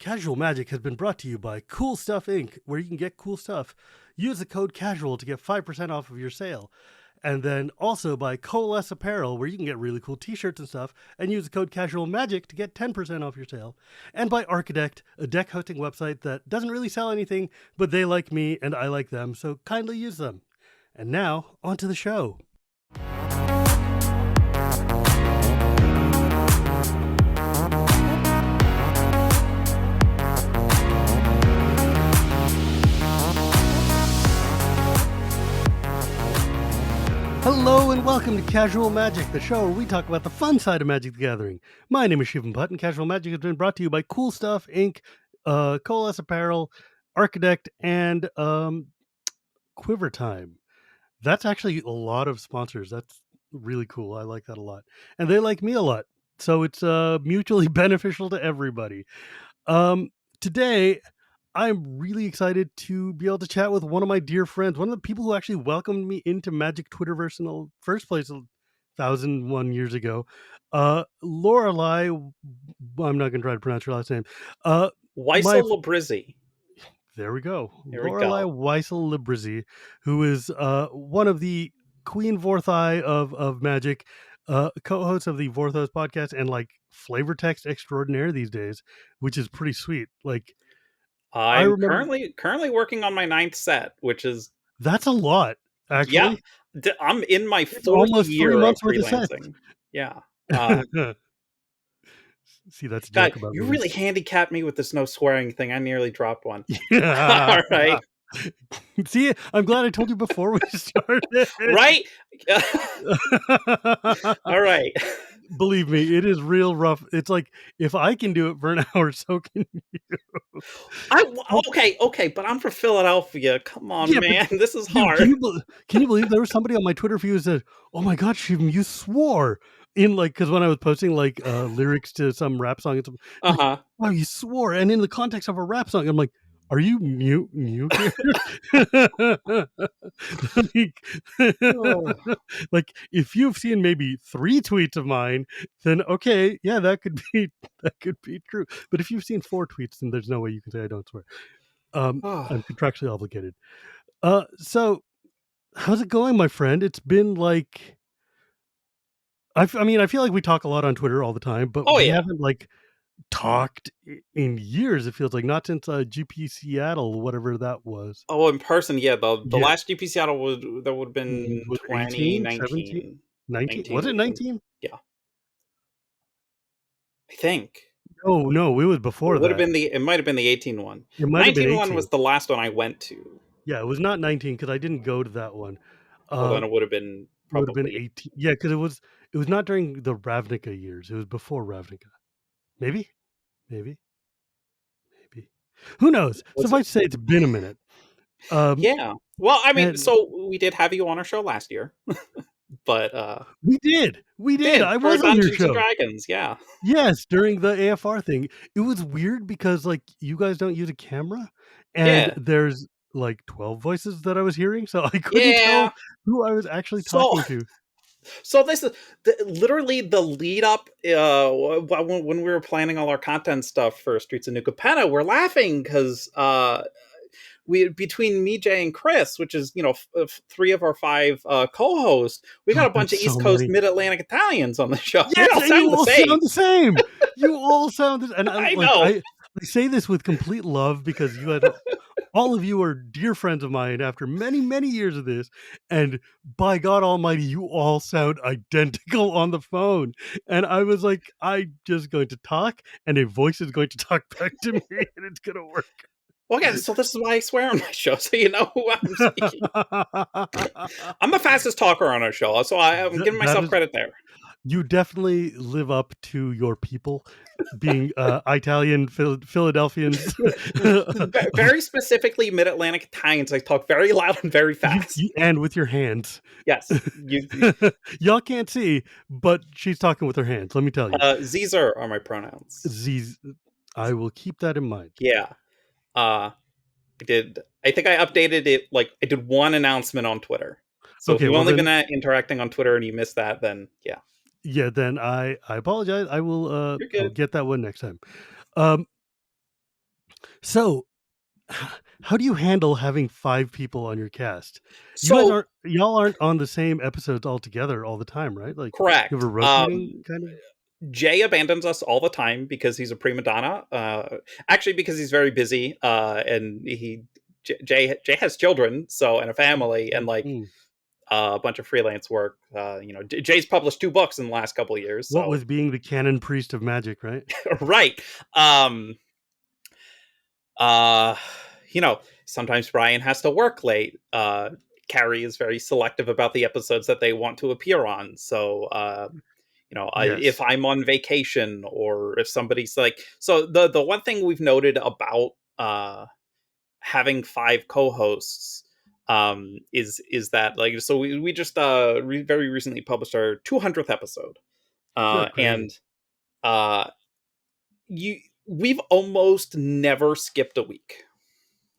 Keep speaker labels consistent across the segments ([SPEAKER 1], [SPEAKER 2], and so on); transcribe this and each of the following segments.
[SPEAKER 1] Casual Magic has been brought to you by CoolStuffInc, where you can get cool stuff. Use the code CASUAL to get 5% off of your sale. And then also by Coalesce Apparel, where you can get really cool t-shirts and stuff, and use the code CASUALMAGIC to get 10% off your sale. And by Archidekt, a deck hosting website that doesn't really sell anything, but they like me and I like them, so kindly use them. And now, on to the show. Hello and welcome to Casual Magic, the show where we talk about the fun side of Magic the Gathering. My name is Shivam, and Casual Magic has been brought to you by CoolStuffInc, Coalesce Apparel, Archidekt, and Quiver Time. That's actually a lot of sponsors. That's really cool. I like that a lot. And they like me a lot. So it's mutually beneficial to everybody. Today, I'm really excited to be able to chat with one of my dear friends, one of the people who actually welcomed me into Magic Twitterverse in the first place 1,001 years ago. Loreley, I'm not going to try to pronounce her last name.
[SPEAKER 2] Weisel-Librizzi.
[SPEAKER 1] There we go.
[SPEAKER 2] There we
[SPEAKER 1] Loreley
[SPEAKER 2] go.
[SPEAKER 1] Weisel-Librizzi, who is one of the Queen Vorthai of Magic, co-host of the Vorthos podcast, and like flavor text extraordinaire these days, which is pretty sweet. Like,
[SPEAKER 2] I'm currently working on my 9th set, which is...
[SPEAKER 1] That's a lot, actually.
[SPEAKER 2] Yeah, I'm in my 4th year
[SPEAKER 1] 3 months
[SPEAKER 2] of freelancing. Yeah.
[SPEAKER 1] See, that's a
[SPEAKER 2] God,
[SPEAKER 1] joke about
[SPEAKER 2] you
[SPEAKER 1] me.
[SPEAKER 2] really handicapped me with this no swearing thing. I nearly dropped one.
[SPEAKER 1] Yeah.
[SPEAKER 2] All right.
[SPEAKER 1] See, I'm glad I told you before we started.
[SPEAKER 2] Right? All right.
[SPEAKER 1] Believe me, it is real rough. It's like, if I can do it for an hour, so can you.
[SPEAKER 2] Okay, but I'm from Philadelphia. Come on,
[SPEAKER 1] Yeah,
[SPEAKER 2] man. This is
[SPEAKER 1] Dude,
[SPEAKER 2] hard.
[SPEAKER 1] can you believe there was somebody on my Twitter feed who said, "Oh my God, Shivam, you swore," in like, because when I was posting like lyrics to some rap song, it's like, wow, you swore, and in the context of a rap song, I'm like, are you mute like, if you've seen maybe 3 tweets of mine, then okay, yeah, that could be true. But if you've seen 4 tweets, then there's no way you can say I don't swear. I'm contractually obligated. So how's it going, my friend? It's been like, I feel like we talk a lot on Twitter all the time, but we haven't like talked in years. It feels like, not since GP Seattle, whatever that was.
[SPEAKER 2] Oh, in person, yeah. The last GP Seattle would have been 2019.
[SPEAKER 1] 19? Was it 19?
[SPEAKER 2] Yeah, I think.
[SPEAKER 1] No, it was before that.
[SPEAKER 2] It might have been the 18 one.
[SPEAKER 1] It might have been 18.
[SPEAKER 2] One was the last one I went to.
[SPEAKER 1] Yeah, it was not 19 because I didn't go to that one.
[SPEAKER 2] Well, then it would have been probably...
[SPEAKER 1] Would have been 18. Yeah, because it was not during the Ravnica years. It was before Ravnica. Maybe. Who knows? Suffice to say, it's been a minute.
[SPEAKER 2] Yeah. Well, I mean, so we did have you on our show last year, but
[SPEAKER 1] we did. I was on your show.
[SPEAKER 2] Dragons, yeah.
[SPEAKER 1] Yes, during the AFR thing. It was weird because like you guys don't use a camera, and there's like 12 voices that I was hearing, so I couldn't tell who I was actually talking to.
[SPEAKER 2] So this is literally the lead up when we were planning all our content stuff for Streets of New Capenna. We're laughing because between me, Jay, and Chris, which is 3 of our 5 co-hosts, we got a bunch of East Coast, Mid-Atlantic Italians on the show.
[SPEAKER 1] Yes, you all sound the same. You all sound the same. And
[SPEAKER 2] I know.
[SPEAKER 1] I say this with complete love because you had. All of you are dear friends of mine after many, many years of this. And by God Almighty, you all sound identical on the phone. And I was like, I'm just going to talk and a voice is going to talk back to me and it's going to work.
[SPEAKER 2] Well, again, so this is why I swear on my show, so you know who I'm speaking. I'm the fastest talker on our show, so I'm giving myself credit there.
[SPEAKER 1] You definitely live up to your people, being Italian Philadelphians.
[SPEAKER 2] Very specifically Mid-Atlantic Italians. I talk very loud and very fast.
[SPEAKER 1] And with your hands.
[SPEAKER 2] Yes.
[SPEAKER 1] Y'all can't see, but she's talking with her hands, let me tell you.
[SPEAKER 2] Z's are my pronouns.
[SPEAKER 1] Z's. I will keep that in mind.
[SPEAKER 2] Yeah. I think I updated it, like, I did one announcement on Twitter. So if you've only been interacting on Twitter and you missed that, then yeah.
[SPEAKER 1] Yeah, then I apologize. I will I'll get that one next time. So, how do you handle having 5 people on your cast?
[SPEAKER 2] So
[SPEAKER 1] Y'all aren't on the same episodes all together all the time, right? Like, you have
[SPEAKER 2] correct.
[SPEAKER 1] a rotating kind of.
[SPEAKER 2] Jay abandons us all the time because he's a prima donna. Actually, because he's very busy, and Jay has children, so and a family, and like
[SPEAKER 1] Mm.
[SPEAKER 2] a bunch of freelance work. Jay's published 2 books in the last couple of years,
[SPEAKER 1] What
[SPEAKER 2] so
[SPEAKER 1] with being the canon priest of magic, right?
[SPEAKER 2] right. Um, uh, Sometimes Brian has to work late. Carrie is very selective about the episodes that they want to appear on, so if
[SPEAKER 1] Yes.
[SPEAKER 2] I'm on vacation or if somebody's like, so the one thing we've noted about having 5 co-hosts is that, like, so we just very recently published our 200th episode,
[SPEAKER 1] Oh, great.
[SPEAKER 2] and uh you we've almost never skipped a week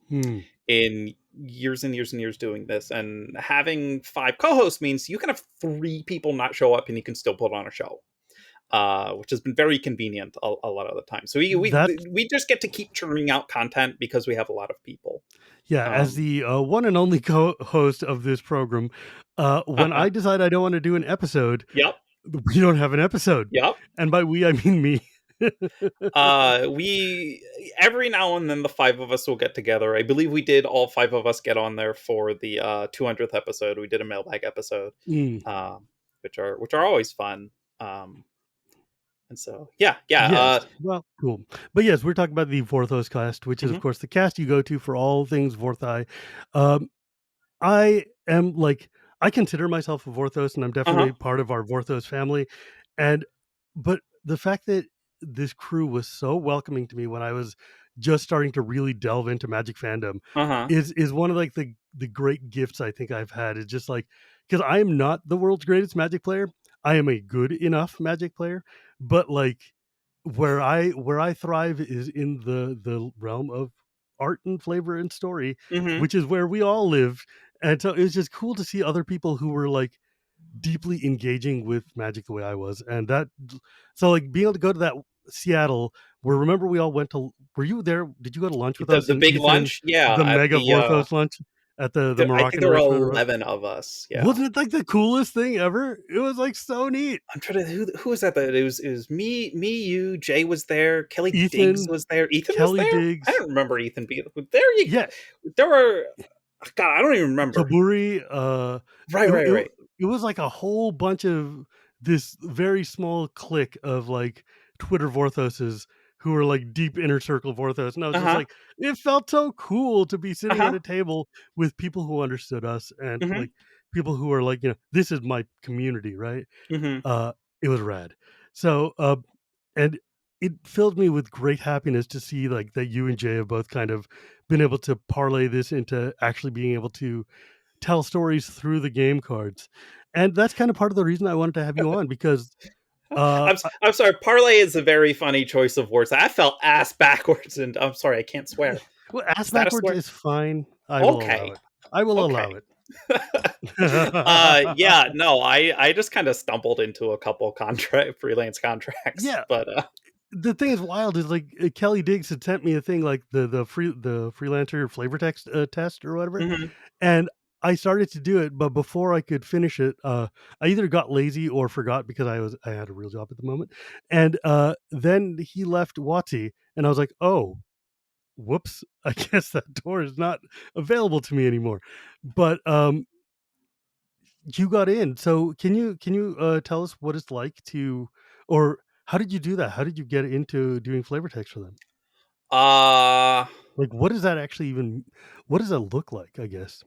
[SPEAKER 1] Hmm.
[SPEAKER 2] in years and years and years doing this, and having 5 co-hosts means you can have 3 people not show up and you can still put on a show, which has been very convenient a lot of the time. So
[SPEAKER 1] That
[SPEAKER 2] we just get to keep churning out content because we have a lot of people.
[SPEAKER 1] Yeah, as
[SPEAKER 2] Um,
[SPEAKER 1] the, one and only co-host of this program, when I decide I don't wanna do an episode,
[SPEAKER 2] yep,
[SPEAKER 1] we don't have an episode,
[SPEAKER 2] yep.
[SPEAKER 1] and by we, I mean me.
[SPEAKER 2] We every now and then the 5 of us will get together. I believe we did all 5 of us get on there for the 200th episode. We did a mailbag episode,
[SPEAKER 1] Mm.
[SPEAKER 2] which are always fun. And so yeah.
[SPEAKER 1] Yes. Well, cool. But yes, we're talking about the Vorthos cast, which is, of
[SPEAKER 2] Mhm,
[SPEAKER 1] course, the cast you go to for all things Vorthai. Um, I am like I consider myself a Vorthos, and I'm
[SPEAKER 2] uh-huh,
[SPEAKER 1] definitely part of our Vorthos family. And but the fact that this crew was so welcoming to me when I was just starting to really delve into Magic fandom
[SPEAKER 2] uh-huh.
[SPEAKER 1] is one of like the great gifts I think I've had. Is just like because I am not the world's greatest Magic player. I am a good enough Magic player, but like where I thrive is in the realm of art and flavor and story,
[SPEAKER 2] Mhm.
[SPEAKER 1] which is where we all live. And so it was just cool to see other people who were like deeply engaging with Magic the way I was. And that so like being able to go to that Seattle where remember we all went to were you there? Did you go to lunch with us
[SPEAKER 2] The
[SPEAKER 1] and
[SPEAKER 2] big
[SPEAKER 1] Ethan,
[SPEAKER 2] lunch, yeah,
[SPEAKER 1] the
[SPEAKER 2] at
[SPEAKER 1] mega Vorthos lunch at the
[SPEAKER 2] I think
[SPEAKER 1] Moroccan
[SPEAKER 2] there were
[SPEAKER 1] restaurant or whatever?
[SPEAKER 2] 11 of us. Yeah.
[SPEAKER 1] Wasn't it like the coolest thing ever? It was like so neat.
[SPEAKER 2] I'm trying to who was that? That it was me, you, Jay was there, Kelly Diggs
[SPEAKER 1] Ethan,
[SPEAKER 2] was there, Ethan was
[SPEAKER 1] Kelly
[SPEAKER 2] there. I
[SPEAKER 1] Diggs,
[SPEAKER 2] don't remember Ethan being there.
[SPEAKER 1] yeah,
[SPEAKER 2] There were. God, I don't even remember.
[SPEAKER 1] Kaburi,
[SPEAKER 2] Right,
[SPEAKER 1] it
[SPEAKER 2] right,
[SPEAKER 1] it
[SPEAKER 2] right.
[SPEAKER 1] it was like a whole bunch of this very small clique of, like, Twitter Vorthoses who were, like, deep inner circle Vorthos, and I was
[SPEAKER 2] Uh
[SPEAKER 1] just
[SPEAKER 2] huh.
[SPEAKER 1] like, it felt so cool to be
[SPEAKER 2] Uh
[SPEAKER 1] sitting at
[SPEAKER 2] huh.
[SPEAKER 1] a table with people who understood us and,
[SPEAKER 2] Mhm.
[SPEAKER 1] like, people who are like, "This is my community," right?
[SPEAKER 2] Mhm.
[SPEAKER 1] Uh, it was rad. So, and it filled me with great happiness to see, like, that you and Jay have both kind of been able to parlay this into actually being able to tell stories through the game cards. And that's kind of part of the reason I wanted to have you on because uh
[SPEAKER 2] I'm sorry. Parlay is a very funny choice of words. I felt ass backwards, and I'm sorry. I can't swear.
[SPEAKER 1] well, ass
[SPEAKER 2] Is that a
[SPEAKER 1] backwards
[SPEAKER 2] swear?
[SPEAKER 1] is fine. I will allow
[SPEAKER 2] Okay.
[SPEAKER 1] it. I will
[SPEAKER 2] Okay.
[SPEAKER 1] allow it.
[SPEAKER 2] Yeah, no, I just kind of stumbled into a couple contract freelance contracts,
[SPEAKER 1] Yeah,
[SPEAKER 2] but
[SPEAKER 1] the thing is wild is like Kelly Diggs had sent me a thing like the freelancer flavor text test or whatever,
[SPEAKER 2] mhm.
[SPEAKER 1] and I started to do it, but before I could finish it, I either got lazy or forgot because I had a real job at the moment, and then he left WotC, and I was like, oh, whoops, I guess that door is not available to me anymore. But you got in. So can you tell us what it's like to or how did you do that? How did you get into doing flavor text for them?
[SPEAKER 2] uh
[SPEAKER 1] Like what does that actually even what does that look like, I guess?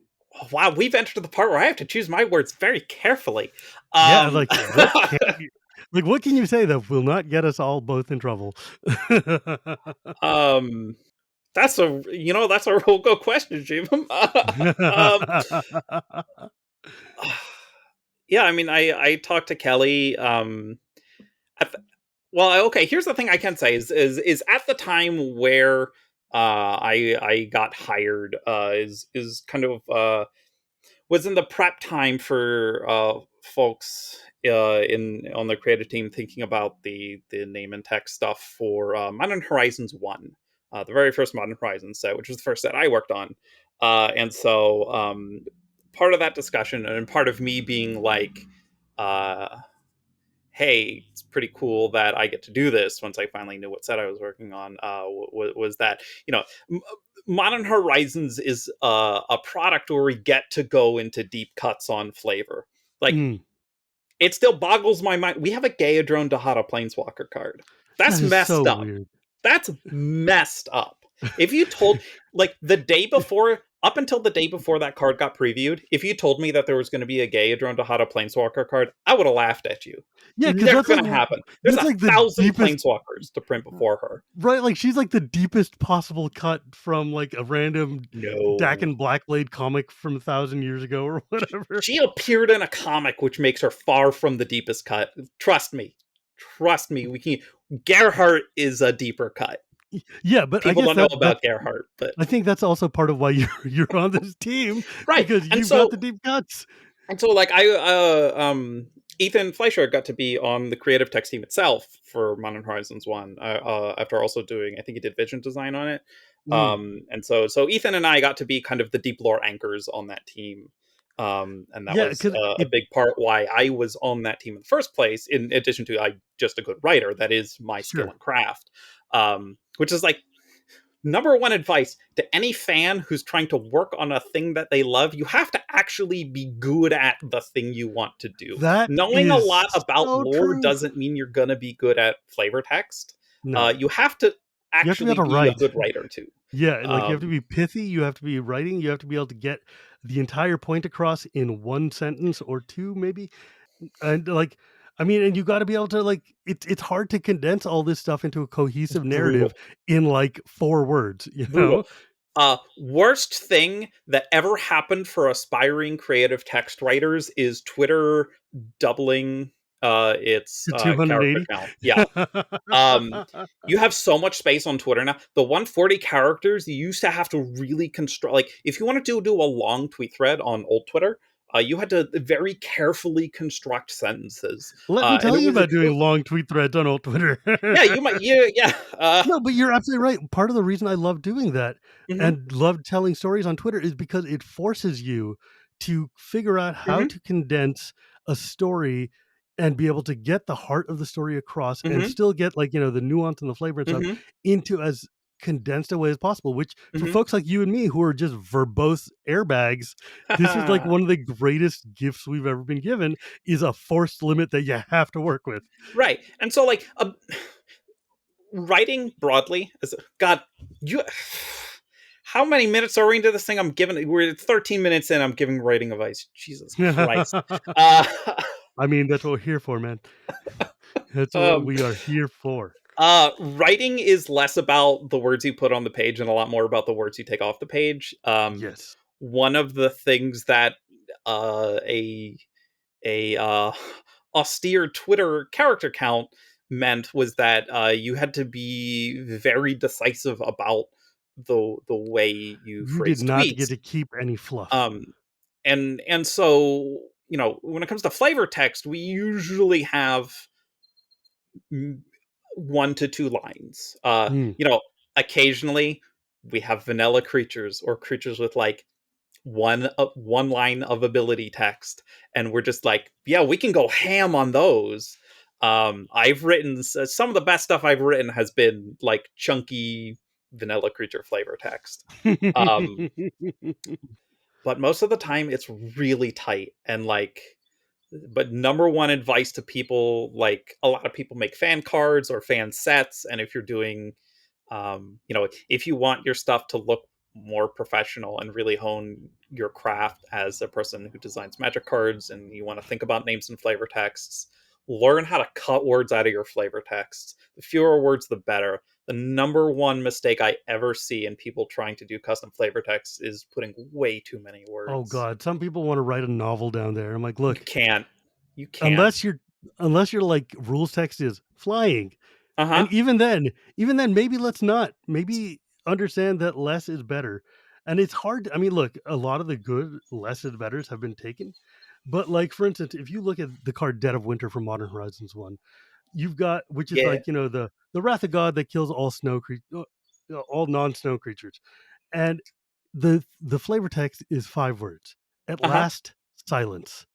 [SPEAKER 2] wow, we've entered the part where I have to choose my words very carefully.
[SPEAKER 1] Yeah,
[SPEAKER 2] Um
[SPEAKER 1] like what can you say that will not get us all both in trouble?
[SPEAKER 2] um that's a real good question, Shivam. um yeah, I mean I talked to Kelly at the, well, okay, here's the thing I can say is at the time where I got hired is kind of was in the prep time for folks in on the creative team thinking about the name and tech stuff for Modern Horizons 1. the very first Modern Horizons set, which was the first set I worked on. And so part of that discussion, and part of me being like, uh, hey, it's pretty cool that I get to do this once I finally knew what set I was working on, was that, Modern Horizons is a product where we get to go into deep cuts on flavor. Like,
[SPEAKER 1] Mm,
[SPEAKER 2] it still boggles my mind. We have a Gaedrone Dahata Planeswalker card.
[SPEAKER 1] that
[SPEAKER 2] That's
[SPEAKER 1] is
[SPEAKER 2] messed
[SPEAKER 1] so
[SPEAKER 2] up.
[SPEAKER 1] weird.
[SPEAKER 2] That's messed up. If you told, like, the day before, up until the day before that card got previewed, if you told me that there was going to be a Gaedrone Dahata Planeswalker card, I would have laughed at you.
[SPEAKER 1] Yeah, because
[SPEAKER 2] Never going to happen. There's
[SPEAKER 1] that's
[SPEAKER 2] a
[SPEAKER 1] like the
[SPEAKER 2] thousand
[SPEAKER 1] deepest,
[SPEAKER 2] Planeswalkers to print before her.
[SPEAKER 1] right? Like she's like the deepest possible cut from like a random Dak
[SPEAKER 2] No.
[SPEAKER 1] and Blackblade comic from 1,000 years ago or whatever.
[SPEAKER 2] She appeared in a comic, which makes her far from the deepest cut. Trust me. Trust me. We can. Gerhardt is a deeper cut.
[SPEAKER 1] Yeah, but I
[SPEAKER 2] People
[SPEAKER 1] guess
[SPEAKER 2] don't know
[SPEAKER 1] that
[SPEAKER 2] about Gerhardt, but
[SPEAKER 1] I think that's also part of why you're on this team
[SPEAKER 2] right.
[SPEAKER 1] because
[SPEAKER 2] And
[SPEAKER 1] you've got
[SPEAKER 2] so
[SPEAKER 1] the deep cuts.
[SPEAKER 2] like Ethan Fleischer got to be on the creative text team itself for Modern Horizons 1, after also doing, I think he did vision design on it.
[SPEAKER 1] Mm,
[SPEAKER 2] And so Ethan and I got to be kind of the deep lore anchors on that team. And that
[SPEAKER 1] yeah,
[SPEAKER 2] was
[SPEAKER 1] because
[SPEAKER 2] a big part why I was on that team in the first place, in addition to I just a good writer. That is my skill
[SPEAKER 1] sure.
[SPEAKER 2] and craft. Which is like number one advice to any fan who's trying to work on a thing that they love: you have to actually be good at the thing you want to do.
[SPEAKER 1] That
[SPEAKER 2] Knowing a
[SPEAKER 1] is
[SPEAKER 2] lot about
[SPEAKER 1] so
[SPEAKER 2] lore
[SPEAKER 1] true.
[SPEAKER 2] doesn't mean you're going to be good at flavor text.
[SPEAKER 1] No,
[SPEAKER 2] You have to
[SPEAKER 1] you have to be
[SPEAKER 2] actually
[SPEAKER 1] able to
[SPEAKER 2] be a
[SPEAKER 1] write.
[SPEAKER 2] good writer too.
[SPEAKER 1] Yeah, like you have to
[SPEAKER 2] Um,
[SPEAKER 1] be pithy, you have to be writing, you have to be able to get the entire point across in one sentence or two, maybe. And like, I mean, and you got to be able to like, it's hard to condense all this stuff into a cohesive narrative
[SPEAKER 2] brutal.
[SPEAKER 1] in like 4 words, you
[SPEAKER 2] Brutal.
[SPEAKER 1] know?
[SPEAKER 2] Worst thing that ever happened for aspiring creative text writers is Twitter doubling its
[SPEAKER 1] To
[SPEAKER 2] character
[SPEAKER 1] 280.
[SPEAKER 2] count. Yeah. You have so much space on Twitter now. The 140 characters, you used to have to really construct. Like, if you wanted to do a long tweet thread on old Twitter, you had to very carefully construct sentences.
[SPEAKER 1] Let me
[SPEAKER 2] And
[SPEAKER 1] tell you about doing long tweet threads on old Twitter.
[SPEAKER 2] yeah, you might, yeah.
[SPEAKER 1] No, but you're absolutely right. Part of the reason I love doing that
[SPEAKER 2] Hmm.
[SPEAKER 1] and love telling stories on Twitter is because it forces you to figure out how
[SPEAKER 2] Hmm.
[SPEAKER 1] to condense a story and be able to get the heart of the story across and
[SPEAKER 2] Hmm.
[SPEAKER 1] still get like, the nuance and the flavor and stuff
[SPEAKER 2] Hmm.
[SPEAKER 1] into as condensed a way as possible, which for
[SPEAKER 2] Hmm.
[SPEAKER 1] folks like you and me who are just verbose airbags, this is like one of the greatest gifts we've ever been given is a forced limit that you have to work with.
[SPEAKER 2] Right. And so, like, writing broadly is, God, you. How many minutes are we into this thing? I'm giving. We're 13 minutes in. I'm giving writing advice. Jesus Christ. Uh,
[SPEAKER 1] I mean, that's what we're here for, man. That's what
[SPEAKER 2] um,
[SPEAKER 1] we are here for.
[SPEAKER 2] writing is less about the words you put on the page and a lot more about the words you take off the page.
[SPEAKER 1] Yes.
[SPEAKER 2] One of the things that a austere Twitter character count meant was that you had to be very decisive about the way you
[SPEAKER 1] You did
[SPEAKER 2] phrase
[SPEAKER 1] not get
[SPEAKER 2] tweets.
[SPEAKER 1] to keep any fluff.
[SPEAKER 2] Um, and so, when it comes to flavor text, we usually have 1 to 2 lines.
[SPEAKER 1] Mm.
[SPEAKER 2] Occasionally we have vanilla creatures or creatures with like one line of ability text, and we're just like, yeah, we can go ham on those. I've written some of the best stuff I've written has been like chunky vanilla creature flavor text. Um, but most of the time it's really tight and like, but number one advice to people, like, a lot of people make fan cards or fan sets, and if you're doing if you want your stuff to look more professional and really hone your craft as a person who designs magic cards, and you want to think about names and flavor texts, learn how to cut words out of your flavor texts. The fewer words, the better. The number one mistake I ever see in people trying to do custom flavor texts is putting way too many
[SPEAKER 1] Oh
[SPEAKER 2] words.
[SPEAKER 1] God, some people want to write a novel down there. I'm like,
[SPEAKER 2] You
[SPEAKER 1] look,
[SPEAKER 2] can't. You can't.
[SPEAKER 1] unless you're unless your like rules text is flying,
[SPEAKER 2] Uh
[SPEAKER 1] and
[SPEAKER 2] huh.
[SPEAKER 1] even then, maybe let's not. Maybe understand that less is better. And it's hard. I mean, look, a lot of the good less is betters have been taken. But like for instance, if you look at the card Dead of Winter from Modern Horizons 1, you've got which is
[SPEAKER 2] Yeah.
[SPEAKER 1] like, the Wrath of God that kills all snow creatures. all non-snow creatures, and the flavor text is 5 words. At
[SPEAKER 2] Uh-huh.
[SPEAKER 1] last, silence.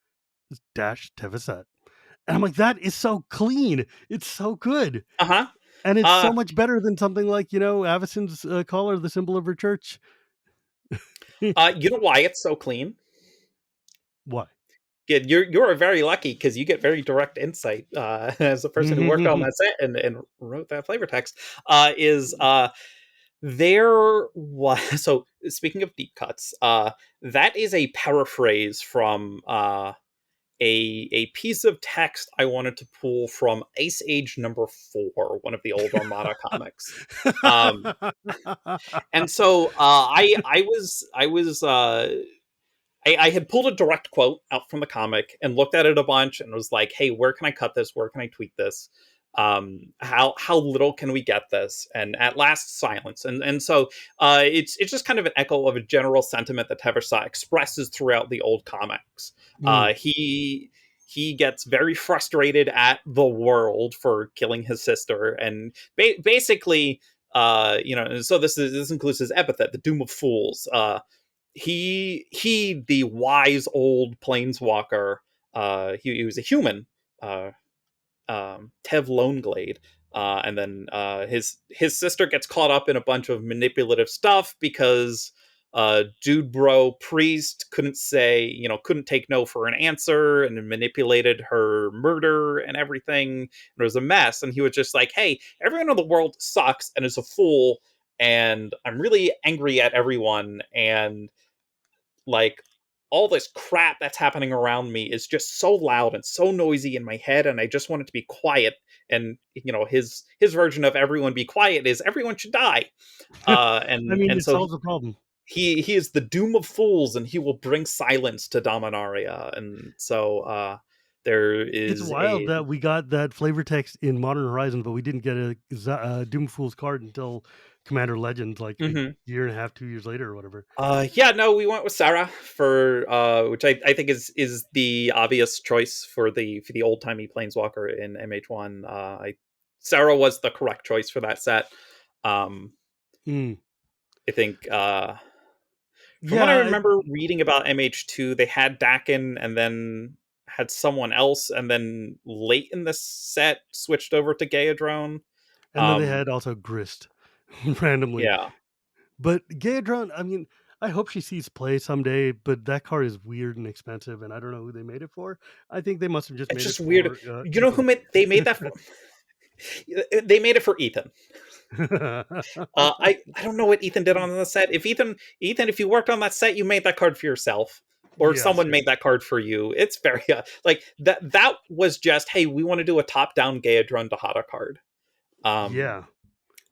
[SPEAKER 1] Dash Tevaset. And I'm like, that is so clean. It's so good.
[SPEAKER 2] Uh-huh.
[SPEAKER 1] And it's
[SPEAKER 2] Uh
[SPEAKER 1] so much better than something like, Avicent's collar, the symbol of her church.
[SPEAKER 2] you know why it's so clean?
[SPEAKER 1] Why?
[SPEAKER 2] Yeah, you're very lucky because you get very direct insight as a person who worked on that set and wrote that flavor text. Is there was so speaking of deep cuts, that is a paraphrase from a piece of text I wanted to pull from Ice Age number 4, one of the old Armada comics. Um, and so I had pulled a direct quote out from the comic and looked at it a bunch and was like, "Hey, where can I cut this? Where can I tweak this? How little can we get this?" And at last, silence. And so it's just kind of an echo of a general sentiment that Teversa expresses throughout the old comics.
[SPEAKER 1] Mm.
[SPEAKER 2] He gets very frustrated at the world for killing his sister, and basically, so this includes his epithet, the Doom of Fools. He the wise old planeswalker, he was a human, uh Tev Loneglade, and then his sister gets caught up in a bunch of manipulative stuff because dude bro priest couldn't take no for an answer and manipulated her murder and everything. It was a mess, and he was just like, "Hey, everyone in the world sucks and is a fool, and I'm really angry at everyone, and like all this crap that's happening around me is just so loud and so noisy in my head, and I just want it to be quiet." And his version of everyone be quiet is everyone should die.
[SPEAKER 1] I mean,
[SPEAKER 2] And
[SPEAKER 1] it
[SPEAKER 2] so
[SPEAKER 1] solves the problem.
[SPEAKER 2] he is the doom of fools, and he will bring silence to Dominaria. And so there
[SPEAKER 1] It's
[SPEAKER 2] is
[SPEAKER 1] wild
[SPEAKER 2] a
[SPEAKER 1] that we got that flavor text in Modern Horizons, but we didn't get a Doom Fool's card until Commander Legends, like a
[SPEAKER 2] Mhm.
[SPEAKER 1] year and a half, 2 years later, or whatever.
[SPEAKER 2] Yeah, no, we went with Sarah for which I think is the obvious choice for the old timey planeswalker in MH1. Sarah was the correct choice for that set. Um,
[SPEAKER 1] Mm.
[SPEAKER 2] I think from what I
[SPEAKER 1] Yeah,
[SPEAKER 2] remember reading about MH2, they had Dakin and then had someone else, and then late in the set switched over to Gaedrone.
[SPEAKER 1] and then they
[SPEAKER 2] Um,
[SPEAKER 1] had also Grist randomly.
[SPEAKER 2] yeah,
[SPEAKER 1] But Gaedron, I mean, I hope she sees play someday, but that card is weird and expensive, and I don't know who they made it for. I think they must have just
[SPEAKER 2] it's
[SPEAKER 1] made it
[SPEAKER 2] just weird.
[SPEAKER 1] for
[SPEAKER 2] You know who
[SPEAKER 1] Ethan.
[SPEAKER 2] made they made that for? They made it for Ethan. I don't know what Ethan did on the set. If Ethan, if you worked on that set, you made that card for yourself, or
[SPEAKER 1] Yes,
[SPEAKER 2] someone
[SPEAKER 1] yes.
[SPEAKER 2] made that card for you. It's very like that. That was just, hey, we want to do a top down Gaedron Dahada card, um,
[SPEAKER 1] Yeah,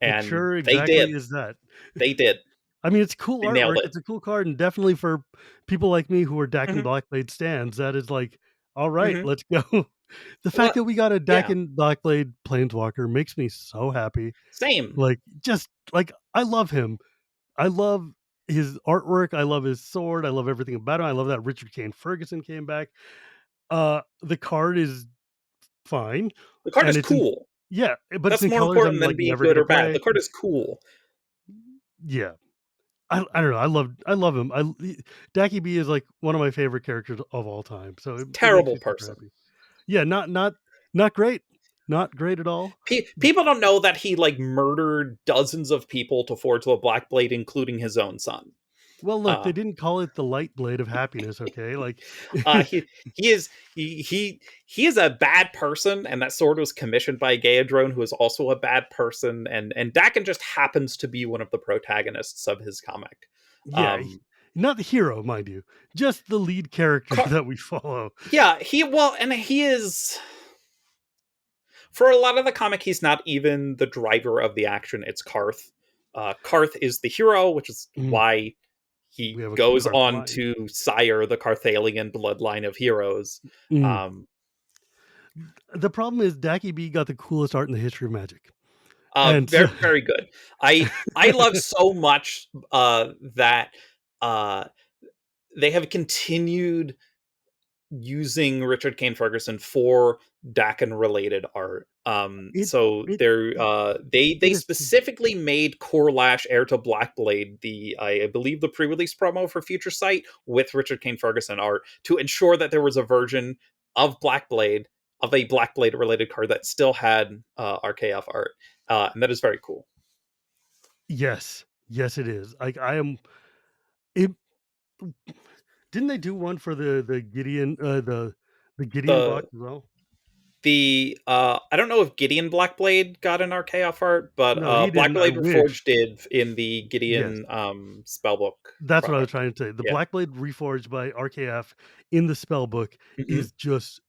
[SPEAKER 1] it
[SPEAKER 2] and
[SPEAKER 1] sure
[SPEAKER 2] they did.
[SPEAKER 1] exactly is that.
[SPEAKER 2] They did.
[SPEAKER 1] I mean, it's cool
[SPEAKER 2] They nailed
[SPEAKER 1] artwork.
[SPEAKER 2] it.
[SPEAKER 1] It's a cool card, and definitely for people like me who are Dakin
[SPEAKER 2] Hmm.
[SPEAKER 1] Blackblade stands, that is like, all right,
[SPEAKER 2] Hmm.
[SPEAKER 1] let's go. The fact
[SPEAKER 2] Well,
[SPEAKER 1] that we got a
[SPEAKER 2] yeah,
[SPEAKER 1] Dakin Blackblade Planeswalker makes me so happy.
[SPEAKER 2] same.
[SPEAKER 1] Like, just like I love him. I love his artwork. I love his sword. I love everything about him. I love that Richard Kane Ferguson came back. The card is fine,
[SPEAKER 2] The card
[SPEAKER 1] and
[SPEAKER 2] is
[SPEAKER 1] it's in
[SPEAKER 2] cool.
[SPEAKER 1] yeah, but it's
[SPEAKER 2] That's
[SPEAKER 1] in
[SPEAKER 2] more
[SPEAKER 1] colors
[SPEAKER 2] important
[SPEAKER 1] I'm
[SPEAKER 2] than
[SPEAKER 1] like
[SPEAKER 2] being
[SPEAKER 1] never
[SPEAKER 2] good
[SPEAKER 1] gonna
[SPEAKER 2] or bad. The
[SPEAKER 1] play.
[SPEAKER 2] card is cool.
[SPEAKER 1] Yeah. I don't know. I love him. Dacky B is like one of my favorite characters of all time. So it makes
[SPEAKER 2] Terrible
[SPEAKER 1] me super
[SPEAKER 2] person.
[SPEAKER 1] happy. Yeah, not great. Not great at all.
[SPEAKER 2] People don't know that he like murdered dozens of people to forge the Black Blade, including his own son.
[SPEAKER 1] Well, look,
[SPEAKER 2] Uh,
[SPEAKER 1] they didn't call it the light blade of happiness, okay? Like
[SPEAKER 2] he is he is a bad person, and that sword was commissioned by Gaedrone, who is also a bad person, and Dakin just happens to be one of the protagonists of his comic.
[SPEAKER 1] yeah,
[SPEAKER 2] Um,
[SPEAKER 1] not the hero, mind you. Just the lead character
[SPEAKER 2] Car-
[SPEAKER 1] that we follow.
[SPEAKER 2] yeah, and he is for a lot of the comic, he's not even the driver of the action. It's Karth. Karth is the hero, which is
[SPEAKER 1] Mm,
[SPEAKER 2] why
[SPEAKER 1] we
[SPEAKER 2] he
[SPEAKER 1] have a
[SPEAKER 2] goes
[SPEAKER 1] card
[SPEAKER 2] on
[SPEAKER 1] line.
[SPEAKER 2] to sire the Carthalian bloodline of heroes.
[SPEAKER 1] Mm.
[SPEAKER 2] Um,
[SPEAKER 1] The problem is Dacky B got the coolest art in the history of Magic. And so
[SPEAKER 2] very very good. I love so much that uh, they have continued using Richard Kane Ferguson for Dakin related art.
[SPEAKER 1] It
[SPEAKER 2] So
[SPEAKER 1] it
[SPEAKER 2] they're they
[SPEAKER 1] it is
[SPEAKER 2] specifically made Coalesce Heir to Blackblade I believe the pre-release promo for Future Sight with Richard Kane Ferguson art to ensure that there was a version of Blackblade of a Blackblade related card that still had RKF art, and that is very cool.
[SPEAKER 1] yes. Yes, it is. Like, I am it didn't they do one for the Gideon, the Gideon box
[SPEAKER 2] The
[SPEAKER 1] as well?
[SPEAKER 2] I don't know if Gideon Blackblade got an RKF art, but
[SPEAKER 1] No, he didn't, I
[SPEAKER 2] Blackblade
[SPEAKER 1] wish.
[SPEAKER 2] Reforged did in the
[SPEAKER 1] Yes.
[SPEAKER 2] Gideon spellbook
[SPEAKER 1] That's what I was
[SPEAKER 2] product.
[SPEAKER 1] trying to say. The
[SPEAKER 2] Yeah.
[SPEAKER 1] Blackblade Reforged by RKF in the spell book
[SPEAKER 2] Hmm.
[SPEAKER 1] is just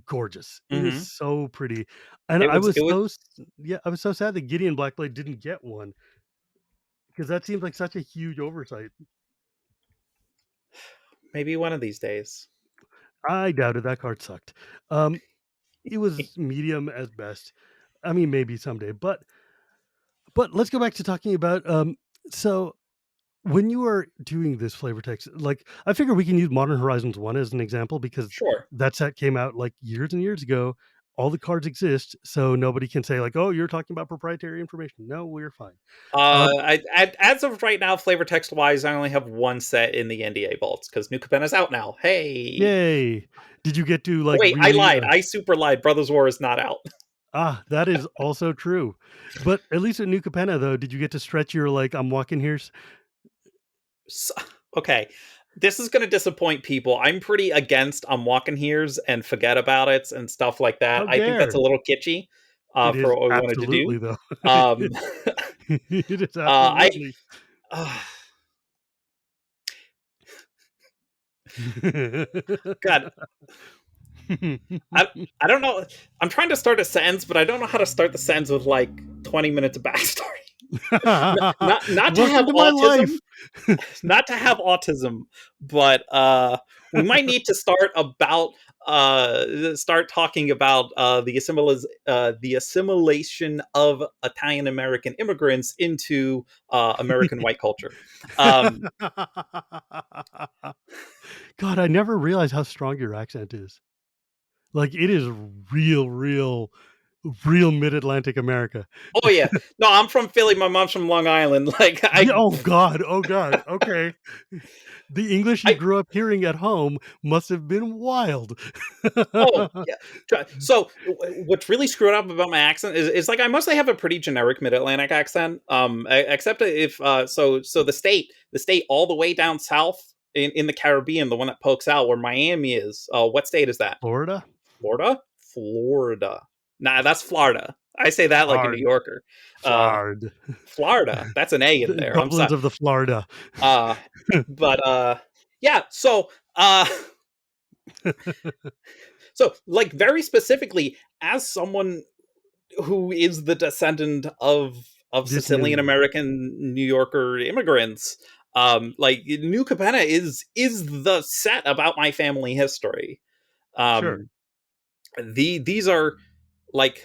[SPEAKER 1] gorgeous. It is
[SPEAKER 2] Hmm.
[SPEAKER 1] so pretty, and
[SPEAKER 2] It
[SPEAKER 1] I
[SPEAKER 2] was
[SPEAKER 1] was
[SPEAKER 2] it was
[SPEAKER 1] so yeah, I was so sad that Gideon Blackblade didn't get one because that seems like such a huge oversight.
[SPEAKER 2] maybe one of these days.
[SPEAKER 1] I doubted that card sucked. Um, it was medium at best. I mean, maybe someday, but let's go back to talking about so when you are doing this flavor text, like I figure we can use Modern Horizons 1 as an example because
[SPEAKER 2] Sure.
[SPEAKER 1] that set came out like years and years ago. All the cards exist, so nobody can say like, "Oh, you're talking about proprietary information." No, we're fine. Um,
[SPEAKER 2] As of right now, flavor text wise, I only have one set in the NDA vaults because New Capenna's out now. Hey,
[SPEAKER 1] Yay! Did you get to
[SPEAKER 2] oh,
[SPEAKER 1] like
[SPEAKER 2] wait, I
[SPEAKER 1] really?
[SPEAKER 2] lied. I super lied. Brothers War is not out.
[SPEAKER 1] That is also true. But at least at New Capenna, though, did you get to stretch your like I'm walking here?
[SPEAKER 2] So, okay, this is going to disappoint people. I'm pretty against I'm walking here's and forget about it and stuff like
[SPEAKER 1] How
[SPEAKER 2] that. I think that's a
[SPEAKER 1] dare!
[SPEAKER 2] little kitschy
[SPEAKER 1] It
[SPEAKER 2] for
[SPEAKER 1] is
[SPEAKER 2] what we wanted to do.
[SPEAKER 1] absolutely though.
[SPEAKER 2] Um,
[SPEAKER 1] It is
[SPEAKER 2] I
[SPEAKER 1] absolutely.
[SPEAKER 2] uh, God, I I don't know. I'm trying to start a sentence, but I don't know how to start the sentence with like 20 minutes of backstory. Not to have
[SPEAKER 1] Welcome to my
[SPEAKER 2] autism,
[SPEAKER 1] life.
[SPEAKER 2] not to have autism, but we might need to start talking about the assimilation of Italian American immigrants into American white culture. Um,
[SPEAKER 1] God, I never realized how strong your accent is. Like, it is real mid-Atlantic America.
[SPEAKER 2] oh yeah, no, I'm from Philly. My mom's from Long Island. Like
[SPEAKER 1] Yeah, oh god, okay. The English you
[SPEAKER 2] I
[SPEAKER 1] grew up hearing at home must have been wild.
[SPEAKER 2] Oh, yeah. So what's really screwed up about my accent is like I mostly have a pretty generic mid-Atlantic accent. Except if so the state all the way down south in the Caribbean, the one that pokes out where Miami is. What state is that?
[SPEAKER 1] Florida?
[SPEAKER 2] Florida? Florida. Nah, that's Florida. I say that like a New
[SPEAKER 1] Flard
[SPEAKER 2] Yorker. Uh
[SPEAKER 1] Flard.
[SPEAKER 2] Florida. That's an A in
[SPEAKER 1] The
[SPEAKER 2] there. I'm sorry.
[SPEAKER 1] Dublins of the Florida.
[SPEAKER 2] Uh but yeah, so like very specifically as someone who is the descendant of
[SPEAKER 1] This
[SPEAKER 2] Sicilian
[SPEAKER 1] knew.
[SPEAKER 2] American New Yorker immigrants. Like New Capenna is the set about my family history.
[SPEAKER 1] Sure.
[SPEAKER 2] Um, these are like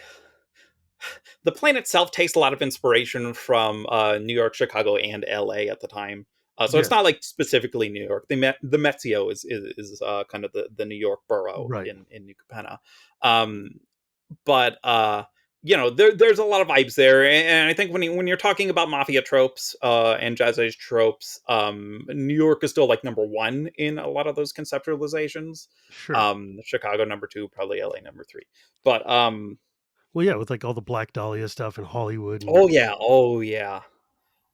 [SPEAKER 2] the plan itself takes a lot of inspiration from New York, Chicago, and LA at the time. So it's
[SPEAKER 1] Yes.
[SPEAKER 2] not like specifically New York. The Metzio is kind of the New York borough
[SPEAKER 1] Right.
[SPEAKER 2] in New Capenna. Um, but there's a lot of vibes there, and I think when you're talking about mafia tropes and jazz age tropes, New York is still like number one in a lot of those conceptualizations.
[SPEAKER 1] Sure.
[SPEAKER 2] Chicago number two, probably LA number three. But
[SPEAKER 1] Well, yeah, with, like, all the Black Dahlia stuff in Hollywood and
[SPEAKER 2] oh yeah, oh yeah.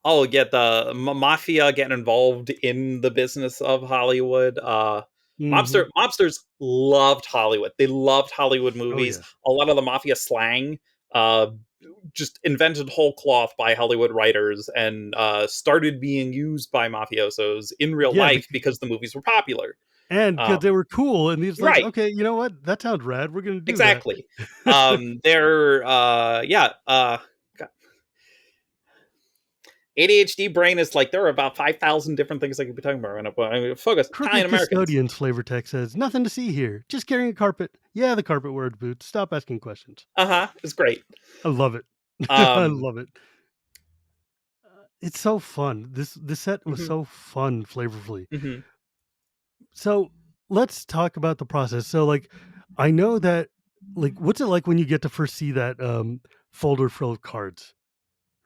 [SPEAKER 2] Oh, yeah, the mafia getting involved in the business of Hollywood.
[SPEAKER 1] Mhm.
[SPEAKER 2] Mobsters loved Hollywood. They loved Hollywood
[SPEAKER 1] Oh,
[SPEAKER 2] movies.
[SPEAKER 1] yeah.
[SPEAKER 2] A lot of the mafia slang, uh, just invented whole cloth by Hollywood writers and started being used by mafiosos in real
[SPEAKER 1] Yeah,
[SPEAKER 2] life because the movies were popular.
[SPEAKER 1] and because they
[SPEAKER 2] Um,
[SPEAKER 1] were cool, and he's like,
[SPEAKER 2] right,
[SPEAKER 1] "Okay, you know what? That sounds rad. We're gonna do that."
[SPEAKER 2] exactly. They're yeah. ADHD brain is like there are about 5,000 different things I could be talking about right now. But I mean, focus Italian
[SPEAKER 1] Crooked
[SPEAKER 2] Americans.
[SPEAKER 1] Custodians flavor text says, "Nothing to see here. Just carrying a carpet. Yeah, the carpet wears boots. Stop asking questions."
[SPEAKER 2] It's great.
[SPEAKER 1] I love it. I
[SPEAKER 2] Um,
[SPEAKER 1] love it. It's so fun. This set was
[SPEAKER 2] mhm,
[SPEAKER 1] so fun flavorfully.
[SPEAKER 2] mhm.
[SPEAKER 1] So, let's talk about the process. So, like, I know that like, what's it like when you get to first see that folder full of cards?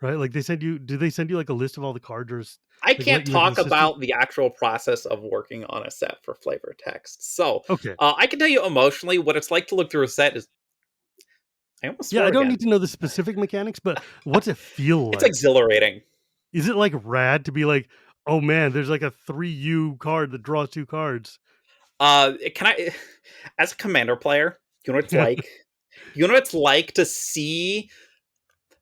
[SPEAKER 1] Right? Like, do they send you like a list of all the cards, or
[SPEAKER 2] I
[SPEAKER 1] like let
[SPEAKER 2] can't
[SPEAKER 1] you into the
[SPEAKER 2] talk
[SPEAKER 1] system?
[SPEAKER 2] about the actual process of working on a set for flavor text. So
[SPEAKER 1] Okay.
[SPEAKER 2] I can tell you emotionally what it's like to look through a set is. I almost
[SPEAKER 1] Yeah, I
[SPEAKER 2] swore
[SPEAKER 1] don't
[SPEAKER 2] again.
[SPEAKER 1] need to know the specific mechanics, but what's it feel
[SPEAKER 2] It's
[SPEAKER 1] like?
[SPEAKER 2] exhilarating.
[SPEAKER 1] Is it like rad to be like, oh man, there's like a 3U card that draws 2 cards?
[SPEAKER 2] Can I, as a commander player, you know what it's
[SPEAKER 1] Yeah.
[SPEAKER 2] like? You know what it's like to see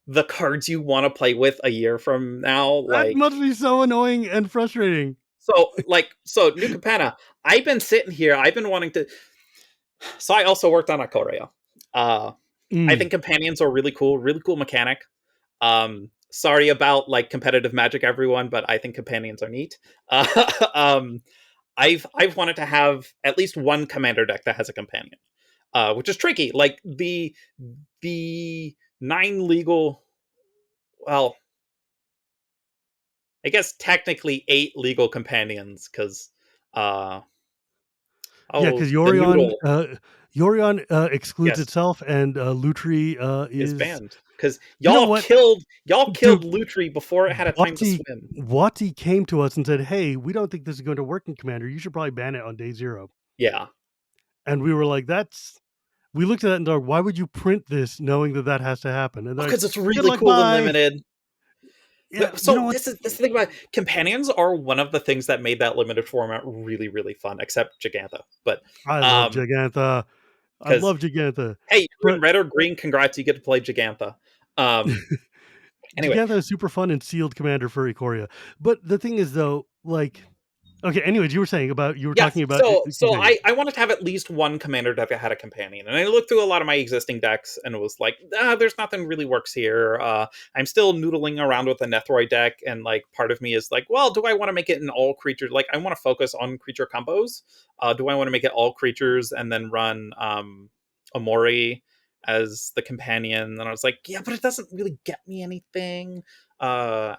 [SPEAKER 2] the cards you want to play with a year from now?
[SPEAKER 1] That
[SPEAKER 2] Like,
[SPEAKER 1] must be so annoying and frustrating.
[SPEAKER 2] so New Capenna. I've been sitting here. I've been wanting to. So I also worked on a Korea. Uh, I
[SPEAKER 1] Mm.
[SPEAKER 2] think companions are really cool mechanic. Sorry about like competitive magic, everyone, but I think companions are neat. Uh, um, I've wanted to have at least one commander deck that has a companion, which is tricky. Like the 9 legal, well, I guess technically 8 legal companions because uh
[SPEAKER 1] Yeah, because
[SPEAKER 2] the noodle,
[SPEAKER 1] Yorion excludes
[SPEAKER 2] yes,
[SPEAKER 1] itself, and Lutri
[SPEAKER 2] is
[SPEAKER 1] is.
[SPEAKER 2] banned because
[SPEAKER 1] You know what,
[SPEAKER 2] y'all killed
[SPEAKER 1] dude?
[SPEAKER 2] Lutri before it had a time to
[SPEAKER 1] Wati
[SPEAKER 2] swim.
[SPEAKER 1] Wati came to us and said, "Hey, we don't think this is going to work in Commander. You should probably ban it on day 0."
[SPEAKER 2] Yeah,
[SPEAKER 1] And we were like, "That's." We looked at that and thought, "Why would you print this knowing that that has to happen?" And they're like,
[SPEAKER 2] because it's
[SPEAKER 1] "Good
[SPEAKER 2] really
[SPEAKER 1] luck,
[SPEAKER 2] cool and
[SPEAKER 1] bye."
[SPEAKER 2] limited.
[SPEAKER 1] Yeah, you know
[SPEAKER 2] So
[SPEAKER 1] what?
[SPEAKER 2] this is the thing about companions are one of the things that made that limited format really fun, except Gigantha. But
[SPEAKER 1] I love
[SPEAKER 2] um,
[SPEAKER 1] Gigantha. I
[SPEAKER 2] because
[SPEAKER 1] love Gigantha,
[SPEAKER 2] hey, you're in
[SPEAKER 1] but
[SPEAKER 2] red or green, congrats, you get to play Gigantha. Um, anyway,
[SPEAKER 1] Gigantha is super fun and sealed commander for Ikoria. But the thing is, though, like, okay. Anyways, you were
[SPEAKER 2] yes.
[SPEAKER 1] talking about
[SPEAKER 2] So
[SPEAKER 1] companions.
[SPEAKER 2] I wanted to have at least one commander deck that had a companion, and I looked through a lot of my existing decks and was like, there's nothing really works here. I'm still noodling around with a Nethroi deck, and like part of me is like, well, do I want to make it an all creature? Like, I want to focus on creature combos. Do I want to make it all creatures and then run Omori as the companion? And I was like, yeah, but it doesn't really get me anything. Uh,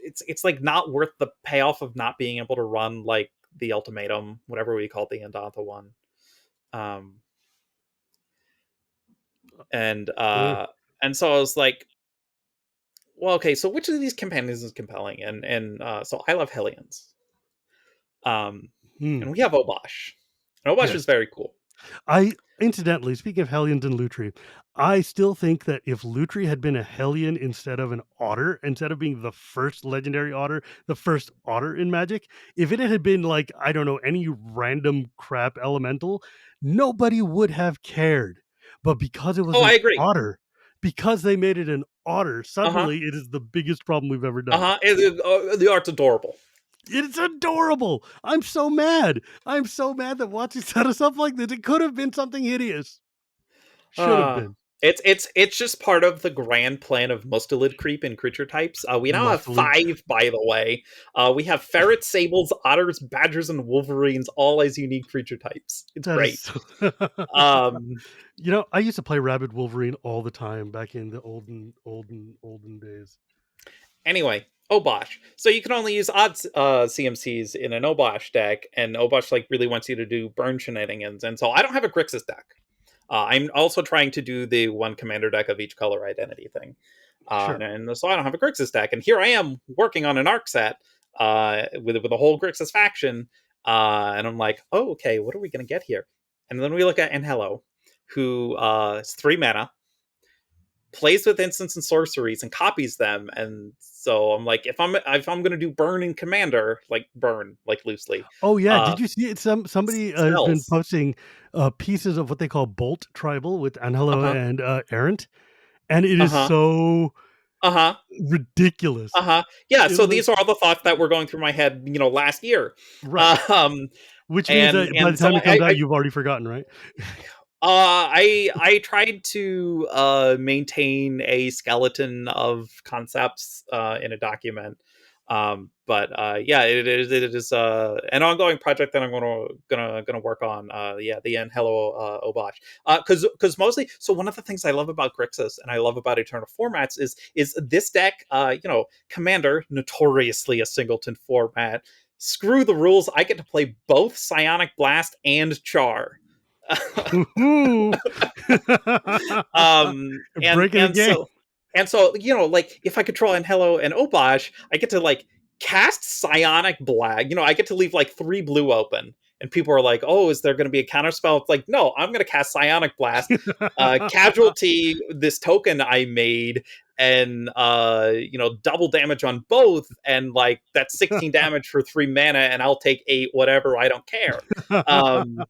[SPEAKER 2] it's like not worth the payoff of not being able to run like the ultimatum, whatever we call the Andantha one. Um, and
[SPEAKER 1] Uh,
[SPEAKER 2] uh, and so I was like, well, okay, so which of these companions is compelling? And so I love Hellions. Um,
[SPEAKER 1] hmm,
[SPEAKER 2] and we have Obosh. And Obosh is
[SPEAKER 1] yes.
[SPEAKER 2] very cool.
[SPEAKER 1] I incidentally, speaking of Hellions and Lutri, I still think that if Lutri had been a Hellion instead of an Otter, instead of being the first legendary Otter, the first Otter in Magic, if it had been like, I don't know, any random crap elemental, nobody would have cared. But because it was
[SPEAKER 2] Oh,
[SPEAKER 1] an
[SPEAKER 2] I agree.
[SPEAKER 1] Otter, because they made it an Otter,
[SPEAKER 2] Uh huh.
[SPEAKER 1] suddenly it is the biggest problem we've ever
[SPEAKER 2] Uh
[SPEAKER 1] done.
[SPEAKER 2] huh. The art's adorable.
[SPEAKER 1] It's adorable. I'm so mad. I'm so mad that Watsi set us up like this. It could have been something hideous. Should have
[SPEAKER 2] Uh
[SPEAKER 1] been.
[SPEAKER 2] it's just part of the grand plan of mustelid creep in creature types. We now have
[SPEAKER 1] Muscly.
[SPEAKER 2] 5, by the way. We have ferrets, sables, otters, badgers, and wolverines, all as unique creature types. It's
[SPEAKER 1] That is
[SPEAKER 2] great.
[SPEAKER 1] so.
[SPEAKER 2] Um,
[SPEAKER 1] I used to play Rabid Wolverine all the time back in the olden days.
[SPEAKER 2] anyway, Obosh. So you can only use odd CMCs in an Obosh deck, and Obosh like really wants you to do burn shenanigans. And so I don't have a Grixis deck. I'm also trying to do the one commander deck of each color identity thing.
[SPEAKER 1] Sure.
[SPEAKER 2] And so I don't have a Grixis deck. And here I am working on an arc set with a whole Grixis faction. And I'm like, oh, okay, what are we going to get here? And then we look at Anhelo, who is 3 mana, plays with instants and sorceries and copies them. And so I'm like, if I'm going to do burn in commander, like burn, like loosely,
[SPEAKER 1] Oh yeah,
[SPEAKER 2] uh,
[SPEAKER 1] did you see it? Somebody has been
[SPEAKER 2] spells.
[SPEAKER 1] posting pieces of what they call Bolt Tribal with
[SPEAKER 2] Uh
[SPEAKER 1] Angelo
[SPEAKER 2] huh.
[SPEAKER 1] and Errant, and it
[SPEAKER 2] Uh
[SPEAKER 1] is
[SPEAKER 2] huh.
[SPEAKER 1] so
[SPEAKER 2] Uh huh.
[SPEAKER 1] ridiculous.
[SPEAKER 2] Uh-huh. Yeah,
[SPEAKER 1] It
[SPEAKER 2] so
[SPEAKER 1] looks
[SPEAKER 2] these are all the thoughts that were going through my head, last year.
[SPEAKER 1] right,
[SPEAKER 2] Um,
[SPEAKER 1] which means
[SPEAKER 2] and
[SPEAKER 1] that by the
[SPEAKER 2] so
[SPEAKER 1] time it comes out, you've already forgotten, right?
[SPEAKER 2] I tried to maintain a skeleton of concepts in a document. But yeah, it is an ongoing project that I'm gonna work on. Yeah, the end. Hello, Obosh. Because mostly, so one of the things I love about Grixis and I love about Eternal formats is this deck. Commander, notoriously a singleton format. Screw the rules. I get to play both Psionic Blast and Char.
[SPEAKER 1] Ooh.
[SPEAKER 2] And
[SPEAKER 1] Breaking the game.
[SPEAKER 2] like if I control and Hello and Obosh, I get to like cast Psionic Blast. I get to leave like 3 blue open. And people are like, "Oh, is there going to be a counter spell?" It's like, no, I'm going to cast Psionic Blast, casualty this token I made, and double damage on both, and like that's 16 damage for 3 mana, and I'll take 8, whatever, I don't care. Um,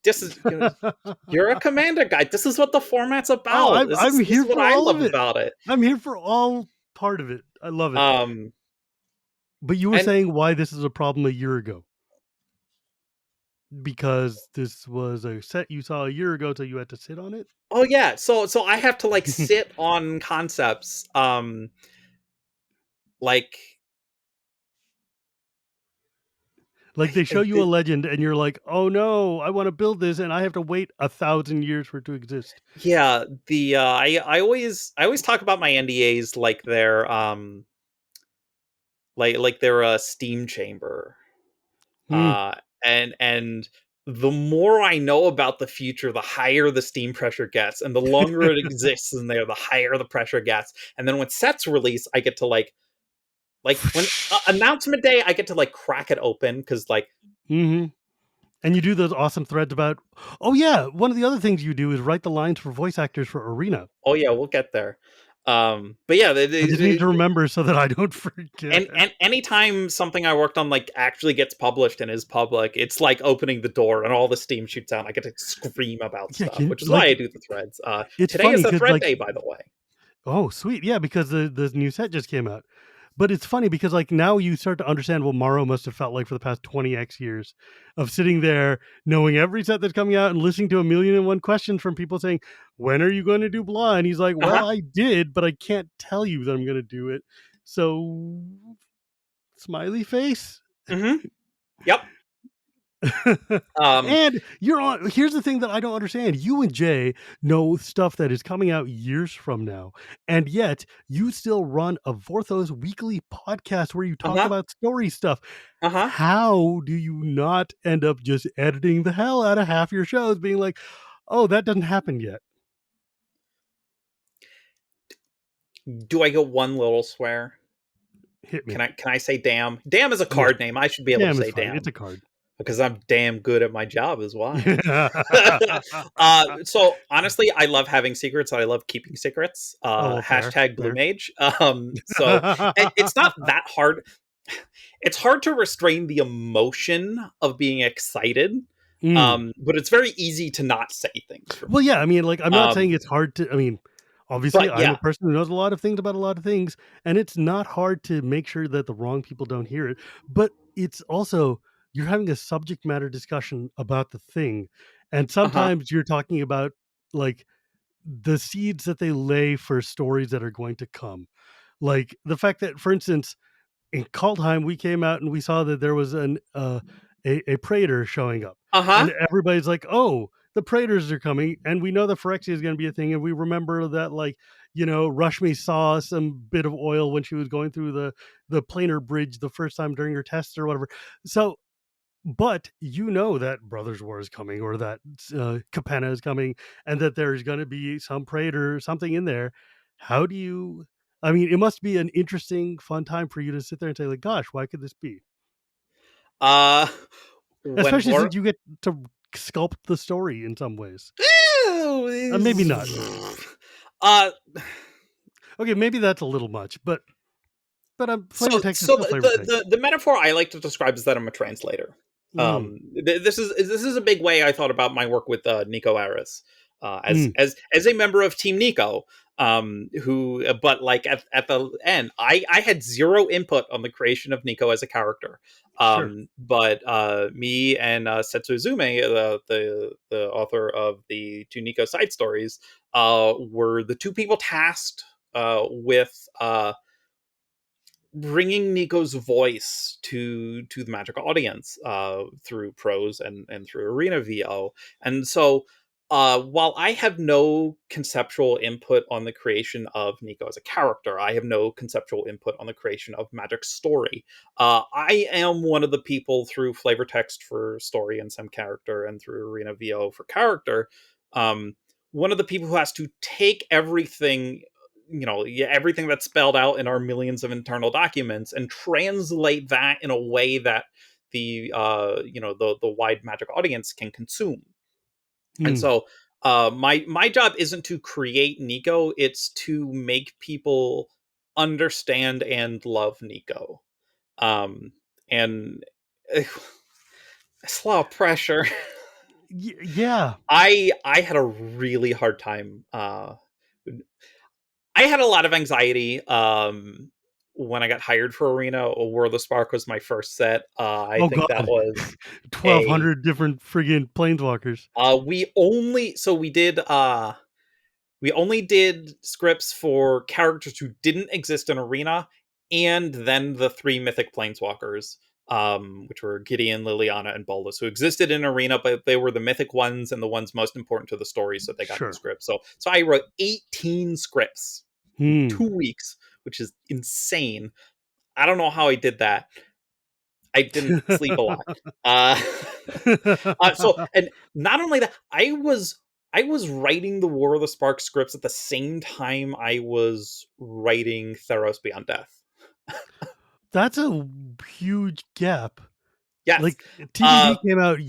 [SPEAKER 2] this is you're a commander guy. This is what the format's
[SPEAKER 1] Oh,
[SPEAKER 2] about. This
[SPEAKER 1] I'm
[SPEAKER 2] is
[SPEAKER 1] here
[SPEAKER 2] what
[SPEAKER 1] for
[SPEAKER 2] I
[SPEAKER 1] all of
[SPEAKER 2] love
[SPEAKER 1] it.
[SPEAKER 2] about it.
[SPEAKER 1] I'm here for all part of it. I love it.
[SPEAKER 2] Um,
[SPEAKER 1] But you were
[SPEAKER 2] and
[SPEAKER 1] saying why this is a problem a year ago. Because this was a set you saw a year ago, so you had to sit on it?
[SPEAKER 2] oh yeah, so I have to like sit on concepts. Like
[SPEAKER 1] Like they show you a legend and you're like, "Oh no, I want to build this and I have to wait 1,000 years for it to exist."
[SPEAKER 2] yeah, I always talk about my NDAs like they're they're a steam chamber.
[SPEAKER 1] Hmm.
[SPEAKER 2] And the more I know about the future, the higher the steam pressure gets, and the longer it exists in there, the higher the pressure gets. And then when sets release, I get to like when announcement day, I get to like crack it open because like
[SPEAKER 1] Mhm. And you do those awesome threads about, oh yeah, one of the other things you do is write the lines for voice actors for Arena.
[SPEAKER 2] oh yeah, we'll get there. But yeah,
[SPEAKER 1] I just need to remember so that I don't forget.
[SPEAKER 2] and anytime something I worked on like actually gets published and is public, it's like opening the door and all the steam shoots out. I get to scream about
[SPEAKER 1] Yeah,
[SPEAKER 2] stuff, which is why
[SPEAKER 1] like
[SPEAKER 2] I do the threads.
[SPEAKER 1] it's
[SPEAKER 2] Today is
[SPEAKER 1] funny
[SPEAKER 2] a
[SPEAKER 1] because
[SPEAKER 2] thread
[SPEAKER 1] like,
[SPEAKER 2] day, by the way.
[SPEAKER 1] oh sweet, yeah, because the new set just came out. But it's funny because like now you start to understand what Morrow must have felt like for the past 20x years of sitting there knowing every set that's coming out and listening to 1,000,001 questions from people saying, "When are you going to do blah?" And he's like,
[SPEAKER 2] Uh huh.
[SPEAKER 1] "Well, I did, but I can't tell you that I'm going to do it." So smiley face.
[SPEAKER 2] Mm-hmm. Yep. Um.
[SPEAKER 1] And you're on. Here's the thing that I don't understand. You and Jay know stuff that is coming out years from now, and yet you still run a Vorthos weekly podcast where you
[SPEAKER 2] Uh
[SPEAKER 1] talk
[SPEAKER 2] huh.
[SPEAKER 1] about story stuff.
[SPEAKER 2] Uh huh.
[SPEAKER 1] How do you not end up just editing the hell out of half your shows, being like, "Oh, that doesn't happen yet."
[SPEAKER 2] Do I get one little swear?
[SPEAKER 1] Hit me.
[SPEAKER 2] Can I say damn? Damn is a
[SPEAKER 1] Yeah,
[SPEAKER 2] card name. I should be able to
[SPEAKER 1] damn is
[SPEAKER 2] say
[SPEAKER 1] fine. It's
[SPEAKER 2] damn
[SPEAKER 1] a card.
[SPEAKER 2] because I'm damn good at my job. Is why.
[SPEAKER 1] Yeah.
[SPEAKER 2] So honestly, I love having secrets. I love keeping secrets.
[SPEAKER 1] Oh, well, fair,
[SPEAKER 2] Hashtag Blue
[SPEAKER 1] fair.
[SPEAKER 2] Mage. So it's not that hard. It's hard to restrain the emotion of being excited.
[SPEAKER 1] Mm.
[SPEAKER 2] But it's very easy to not say things for
[SPEAKER 1] Well,
[SPEAKER 2] me.
[SPEAKER 1] yeah, I mean, like, I'm not saying
[SPEAKER 2] Um,
[SPEAKER 1] it's hard to I mean, obviously,
[SPEAKER 2] but
[SPEAKER 1] I'm a
[SPEAKER 2] yeah.
[SPEAKER 1] person who knows a lot of things about a lot of things, and it's not hard to make sure that the wrong people don't hear it, but it's also you're having a subject matter discussion about the thing, and
[SPEAKER 2] Uh huh.
[SPEAKER 1] sometimes you're talking about, like, the seeds that they lay for stories that are going to come. Like, the fact that, for instance, in Kaldheim, we came out and we saw that there was a praetor showing up,
[SPEAKER 2] Uh huh.
[SPEAKER 1] and everybody's like, "Oh, the praetors are coming," and we know that Phyrexia is going to be a thing, and we remember that, like, Rushmi saw some bit of oil when she was going through the planar bridge the first time during her tests or whatever. So, but that Brothers War is coming, or that Capenna is coming, and that there's going to be some praetor, something in there. How do you? I mean, it must be an interesting, fun time for you to sit there and say, like, "Gosh, why could this be?"
[SPEAKER 2] Uh, when
[SPEAKER 1] Especially
[SPEAKER 2] Vor
[SPEAKER 1] since you get to sculpt the story in some ways.
[SPEAKER 2] Ew,
[SPEAKER 1] Maybe not.
[SPEAKER 2] uh,
[SPEAKER 1] Okay, maybe that's a little much, but flavor
[SPEAKER 2] so
[SPEAKER 1] text is
[SPEAKER 2] so
[SPEAKER 1] still
[SPEAKER 2] the,
[SPEAKER 1] flavor
[SPEAKER 2] the
[SPEAKER 1] text.
[SPEAKER 2] the the metaphor I like to describe is that I'm a translator.
[SPEAKER 1] Mm,
[SPEAKER 2] This is a big way I thought about my work with Nico Aris, as
[SPEAKER 1] mm,
[SPEAKER 2] a member of Team Nico. Who but like at the end, I had zero input on the creation of Nico as a character.
[SPEAKER 1] sure.
[SPEAKER 2] But me and Setsu Uzume, the author of the two Nico side stories, were the two people tasked with bringing Nico's voice to the Magic audience through prose and through Arena VO. And so While I have no conceptual input on the creation of Nico as a character, I have no conceptual input on the creation of Magic's story. I am one of the people through flavor text for story and some character, and through Arena VO for character. Um, One of the people who has to take everything, everything that's spelled out in our millions of internal documents, and translate that in a way that the wide Magic audience can consume. And
[SPEAKER 1] Hmm.
[SPEAKER 2] so my job isn't to create Nico, it's to make people understand and love Nico. Um and It's a lot of pressure.
[SPEAKER 1] Yeah.
[SPEAKER 2] I had a really hard time. I had a lot of anxiety when I got hired for Arena. War of the Spark was my first set. I
[SPEAKER 1] Oh
[SPEAKER 2] think that
[SPEAKER 1] God.
[SPEAKER 2] was a
[SPEAKER 1] 1,200 different friggin' planeswalkers.
[SPEAKER 2] we only did scripts for characters who didn't exist in Arena, and then the three mythic planeswalkers, which were Gideon, Liliana, and Bolas, who existed in Arena, but they were the mythic ones and the ones most important to the story, so they got in the
[SPEAKER 1] Sure.
[SPEAKER 2] script. So I wrote 18 scripts in
[SPEAKER 1] Hmm.
[SPEAKER 2] 2 weeks, which is insane. I don't know how I did that. I didn't sleep a lot. Uh, and not only that, I was writing the War of the Spark scripts at the same time I was writing Theros Beyond Death.
[SPEAKER 1] That's a huge gap.
[SPEAKER 2] Yes.
[SPEAKER 1] Like, TBD came out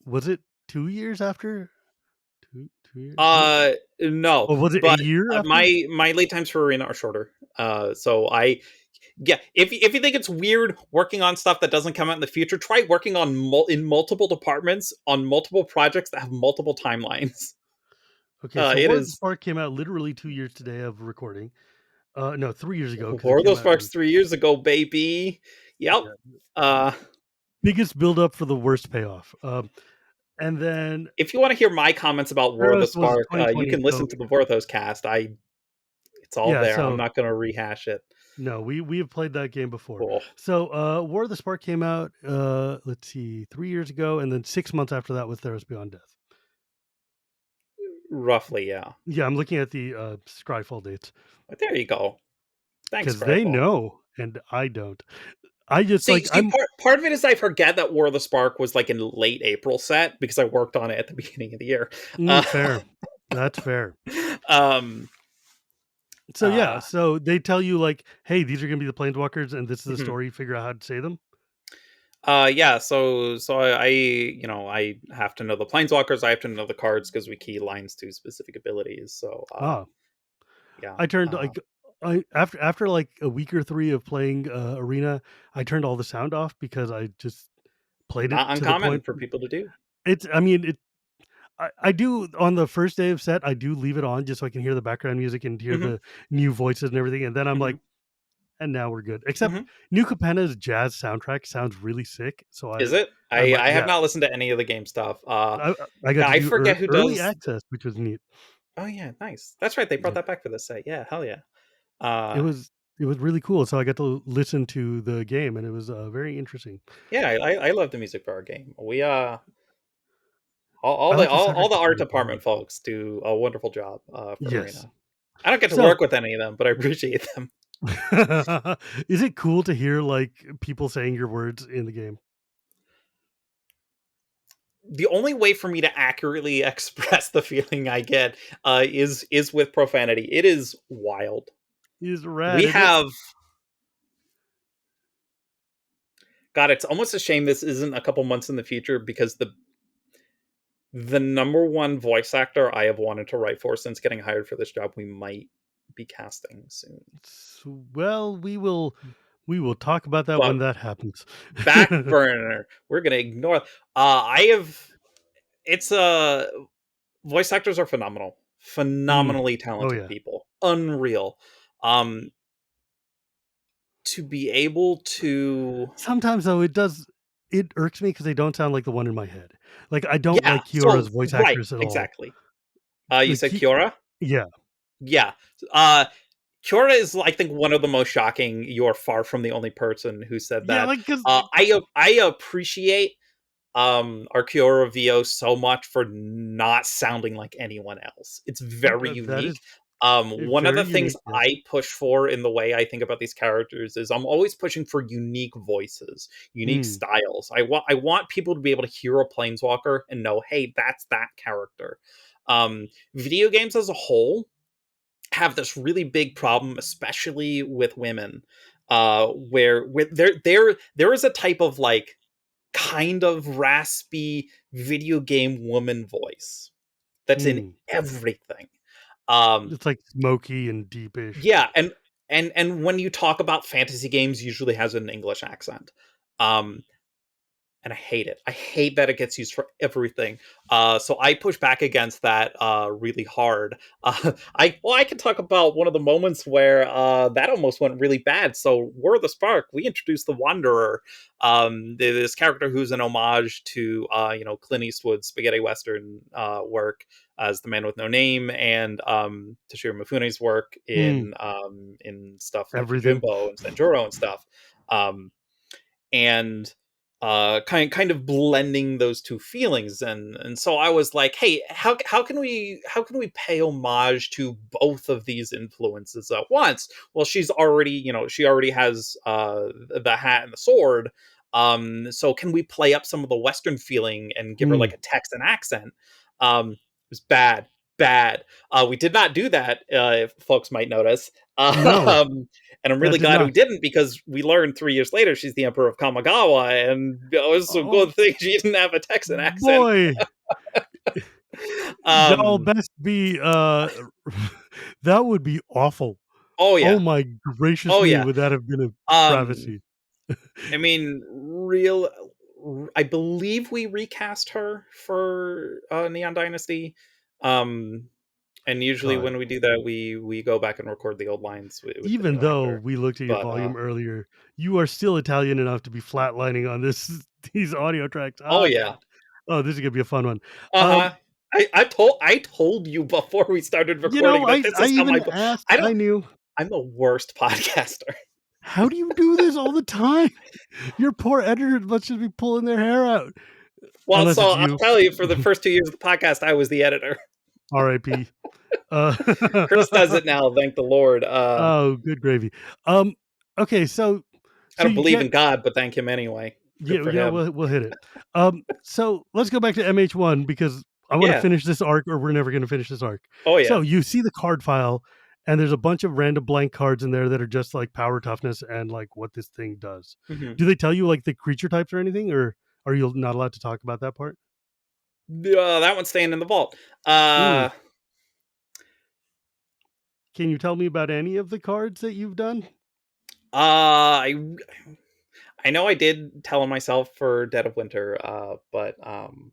[SPEAKER 1] was it 2 years after? 2 years? No?
[SPEAKER 2] No,
[SPEAKER 1] Or was it a
[SPEAKER 2] but
[SPEAKER 1] year after?
[SPEAKER 2] my lead times for Arena are shorter. So I Yeah, if you think it's weird working on stuff that doesn't come out in the future, try working on in multiple departments on multiple projects that have multiple timelines.
[SPEAKER 1] Okay, so
[SPEAKER 2] It
[SPEAKER 1] War of the
[SPEAKER 2] is
[SPEAKER 1] Spark came out literally 2 years today of recording. No, 3 years ago because it
[SPEAKER 2] War of
[SPEAKER 1] came
[SPEAKER 2] those
[SPEAKER 1] out
[SPEAKER 2] Sparks
[SPEAKER 1] in
[SPEAKER 2] 3 years ago, baby. Yep.
[SPEAKER 1] yeah,
[SPEAKER 2] Uh,
[SPEAKER 1] biggest build up for the worst payoff. And then
[SPEAKER 2] if you want to hear my comments about War of the
[SPEAKER 1] Theros was
[SPEAKER 2] Spark, you
[SPEAKER 1] 2020,
[SPEAKER 2] can
[SPEAKER 1] so
[SPEAKER 2] listen to the Vorthos cast. It's all
[SPEAKER 1] yeah,
[SPEAKER 2] there. I'm
[SPEAKER 1] so
[SPEAKER 2] not going to rehash it.
[SPEAKER 1] no, we have played that game before.
[SPEAKER 2] Cool.
[SPEAKER 1] So, War of the Spark came out, let's see, 3 years ago, and then 6 months after that was Theros Beyond Death.
[SPEAKER 2] Roughly, yeah.
[SPEAKER 1] Yeah, I'm looking at the, Scryfall dates
[SPEAKER 2] But there you go. Thanks,
[SPEAKER 1] because they
[SPEAKER 2] Scrifle.
[SPEAKER 1] know, and I don't. I just,
[SPEAKER 2] See,
[SPEAKER 1] like,
[SPEAKER 2] see,
[SPEAKER 1] I'm
[SPEAKER 2] part of it is I forget that War of the Spark was like in late April set because I worked on it at the beginning of the year. Uh,
[SPEAKER 1] fair. That's fair.
[SPEAKER 2] um,
[SPEAKER 1] So, yeah,
[SPEAKER 2] uh,
[SPEAKER 1] so they tell you, like, "Hey, these are gonna be the Planeswalkers, and this is the
[SPEAKER 2] mhm.
[SPEAKER 1] story, figure out how to say them."
[SPEAKER 2] Yeah, so I have to know the planeswalkers, I have to know the cards because we key lines to specific abilities. So
[SPEAKER 1] Ah.
[SPEAKER 2] yeah.
[SPEAKER 1] I turned, like I after, like, a week or 3 of playing, Arena, I turned all the sound off because I just played it
[SPEAKER 2] Not
[SPEAKER 1] to the
[SPEAKER 2] uncommon
[SPEAKER 1] point
[SPEAKER 2] for people to do.
[SPEAKER 1] I mean, I do on the first day of set, I do leave it on just so I can hear the background music and hear
[SPEAKER 2] Hmm.
[SPEAKER 1] the new voices and everything, and then I'm like,
[SPEAKER 2] Hmm.
[SPEAKER 1] "And now we're good." Except
[SPEAKER 2] Hmm.
[SPEAKER 1] New Capenna's jazz soundtrack sounds really sick, so
[SPEAKER 2] Is it?
[SPEAKER 1] I like
[SPEAKER 2] I have
[SPEAKER 1] yeah,
[SPEAKER 2] not listened to any of the game stuff.
[SPEAKER 1] I got
[SPEAKER 2] Yeah,
[SPEAKER 1] to
[SPEAKER 2] I
[SPEAKER 1] do
[SPEAKER 2] forget who
[SPEAKER 1] early
[SPEAKER 2] does.
[SPEAKER 1] access, which was neat.
[SPEAKER 2] Oh yeah, nice. That's right. They brought
[SPEAKER 1] Yeah.
[SPEAKER 2] that back for this set. Yeah, hell yeah.
[SPEAKER 1] It
[SPEAKER 2] Uh,
[SPEAKER 1] was it was really cool, so I got to listen to the game, and it was, very interesting.
[SPEAKER 2] yeah, I love the music for our game. We
[SPEAKER 1] I like the
[SPEAKER 2] all
[SPEAKER 1] soundtrack
[SPEAKER 2] the
[SPEAKER 1] for
[SPEAKER 2] art
[SPEAKER 1] Sonic a
[SPEAKER 2] department
[SPEAKER 1] lot.
[SPEAKER 2] folks do a wonderful job for
[SPEAKER 1] Yes.
[SPEAKER 2] Arena. I don't get to
[SPEAKER 1] So,
[SPEAKER 2] work with any of them, but I appreciate them.
[SPEAKER 1] is it cool to hear, like, people saying your words in the game?
[SPEAKER 2] The only way for me to accurately express the feeling I get is with profanity. It is wild.
[SPEAKER 1] Is rad,
[SPEAKER 2] We
[SPEAKER 1] isn't it?
[SPEAKER 2] have God. It's almost a shame this isn't a couple months in the future because the number one voice actor I have wanted to write for since getting hired for this job, we might be casting soon.
[SPEAKER 1] Well, we will talk about that when
[SPEAKER 2] But
[SPEAKER 1] that happens.
[SPEAKER 2] back burner, we're gonna ignore. I have. It's voice actors are phenomenal,
[SPEAKER 1] Mm.
[SPEAKER 2] phenomenally
[SPEAKER 1] Oh,
[SPEAKER 2] talented
[SPEAKER 1] yeah.
[SPEAKER 2] people, unreal. Um, to be able to,
[SPEAKER 1] Sometimes, though, it irks me because they don't sound like the one in my head. Like, I don't
[SPEAKER 2] yeah.
[SPEAKER 1] like Kyora's
[SPEAKER 2] So
[SPEAKER 1] voice
[SPEAKER 2] right,
[SPEAKER 1] actress at all.
[SPEAKER 2] exactly. You
[SPEAKER 1] Like,
[SPEAKER 2] said Kiora?
[SPEAKER 1] yeah.
[SPEAKER 2] Yeah. Uh, Kiora is, I think, one of the most shocking. You're far from the only person who said
[SPEAKER 1] Yeah,
[SPEAKER 2] that.
[SPEAKER 1] like, 'cause
[SPEAKER 2] I appreciate. Archeora VO so much for not sounding like anyone else. It's very
[SPEAKER 1] That is
[SPEAKER 2] unique. One of the
[SPEAKER 1] very
[SPEAKER 2] things
[SPEAKER 1] unique. Yes.
[SPEAKER 2] I push for in the way I think about these characters is I'm always pushing for unique voices, unique
[SPEAKER 1] Hmm.
[SPEAKER 2] styles. I want people to be able to hear a planeswalker and know, hey, that's that character. Video games as a whole have this really big problem, especially with women, where with there is a type of like kind of raspy video game woman voice that's in
[SPEAKER 1] Hmm.
[SPEAKER 2] everything. Um,
[SPEAKER 1] It's like smoky and deepish.
[SPEAKER 2] yeah, and when you talk about fantasy games, usually has an English accent. Um, and I hate it. I hate that it gets used for everything. So I push back against that really hard. I can talk about one of the moments where that almost went really bad. So War of the Spark, we introduced the Wanderer, this character who's an homage to Clint Eastwood's spaghetti western work as the Man with No Name, and Toshiro Mifune's work
[SPEAKER 1] Hmm.
[SPEAKER 2] in stuff like
[SPEAKER 1] Everything.
[SPEAKER 2] Yojimbo and Sanjuro and stuff. Um, and kind of blending those two feelings, and so I was like, hey, how can we pay homage to both of these influences at once? Well, she already has the hat and the sword, so can we play up some of the western feeling and give her
[SPEAKER 1] Hmm.
[SPEAKER 2] like a Texan accent? It was bad. We did not do that, if folks might notice.
[SPEAKER 1] No,
[SPEAKER 2] um and I'm
[SPEAKER 1] that
[SPEAKER 2] really
[SPEAKER 1] did
[SPEAKER 2] glad we
[SPEAKER 1] not.
[SPEAKER 2] didn't, because we learned 3 years later she's the Emperor of Kamigawa, and it was a
[SPEAKER 1] Oh
[SPEAKER 2] good thing she didn't have a Texan accent.
[SPEAKER 1] boy, y'all
[SPEAKER 2] Um,
[SPEAKER 1] best be. That would be awful.
[SPEAKER 2] oh
[SPEAKER 1] Oh
[SPEAKER 2] yeah,
[SPEAKER 1] my gracious
[SPEAKER 2] oh
[SPEAKER 1] me,
[SPEAKER 2] yeah.
[SPEAKER 1] would that have been a
[SPEAKER 2] Um,
[SPEAKER 1] travesty?
[SPEAKER 2] I mean, real. I believe we recast her for Neon Dynasty. Um, and usually
[SPEAKER 1] God.
[SPEAKER 2] when we do that, we go back and record the old lines with the
[SPEAKER 1] Even
[SPEAKER 2] new
[SPEAKER 1] though
[SPEAKER 2] actor.
[SPEAKER 1] we looked at your
[SPEAKER 2] But
[SPEAKER 1] volume earlier, you are still Italian enough to be flatlining on this these audio tracks.
[SPEAKER 2] oh
[SPEAKER 1] Ah,
[SPEAKER 2] yeah,
[SPEAKER 1] God. Oh, this is gonna be a fun one.
[SPEAKER 2] uh-huh.
[SPEAKER 1] Um,
[SPEAKER 2] I told you before we started recording that this
[SPEAKER 1] I
[SPEAKER 2] is how
[SPEAKER 1] even
[SPEAKER 2] my
[SPEAKER 1] asked,
[SPEAKER 2] I
[SPEAKER 1] I
[SPEAKER 2] don't
[SPEAKER 1] knew.
[SPEAKER 2] I'm the worst podcaster.
[SPEAKER 1] How do you do this all the time? Your poor editor must just be pulling their hair out.
[SPEAKER 2] Well,
[SPEAKER 1] Unless
[SPEAKER 2] so
[SPEAKER 1] it's
[SPEAKER 2] I'll
[SPEAKER 1] you.
[SPEAKER 2] tell you, for the first 2 years of the podcast, I was the editor.
[SPEAKER 1] R.I.P. Uh,
[SPEAKER 2] Chris does it now, thank the Lord.
[SPEAKER 1] oh, good gravy. Um, okay,
[SPEAKER 2] I
[SPEAKER 1] so
[SPEAKER 2] don't
[SPEAKER 1] you
[SPEAKER 2] believe
[SPEAKER 1] get
[SPEAKER 2] in God, but thank him anyway. Good
[SPEAKER 1] yeah,
[SPEAKER 2] for
[SPEAKER 1] yeah,
[SPEAKER 2] him.
[SPEAKER 1] we'll hit it. So let's go back to MH1 because I want to
[SPEAKER 2] Yeah.
[SPEAKER 1] finish this arc, or we're never going to finish this arc.
[SPEAKER 2] Oh
[SPEAKER 1] So
[SPEAKER 2] yeah.
[SPEAKER 1] you see the card file, and there's a bunch of random blank cards in there that are just like power toughness and like what this thing does.
[SPEAKER 2] Hmm.
[SPEAKER 1] Do they tell you like the creature types or anything, or are you not allowed to talk about that part?
[SPEAKER 2] That one's staying in the vault.
[SPEAKER 1] Mm.
[SPEAKER 2] Uh,
[SPEAKER 1] Can you tell me about any of the cards that you've done?
[SPEAKER 2] I know I did tell him myself for Dead of Winter, but I'm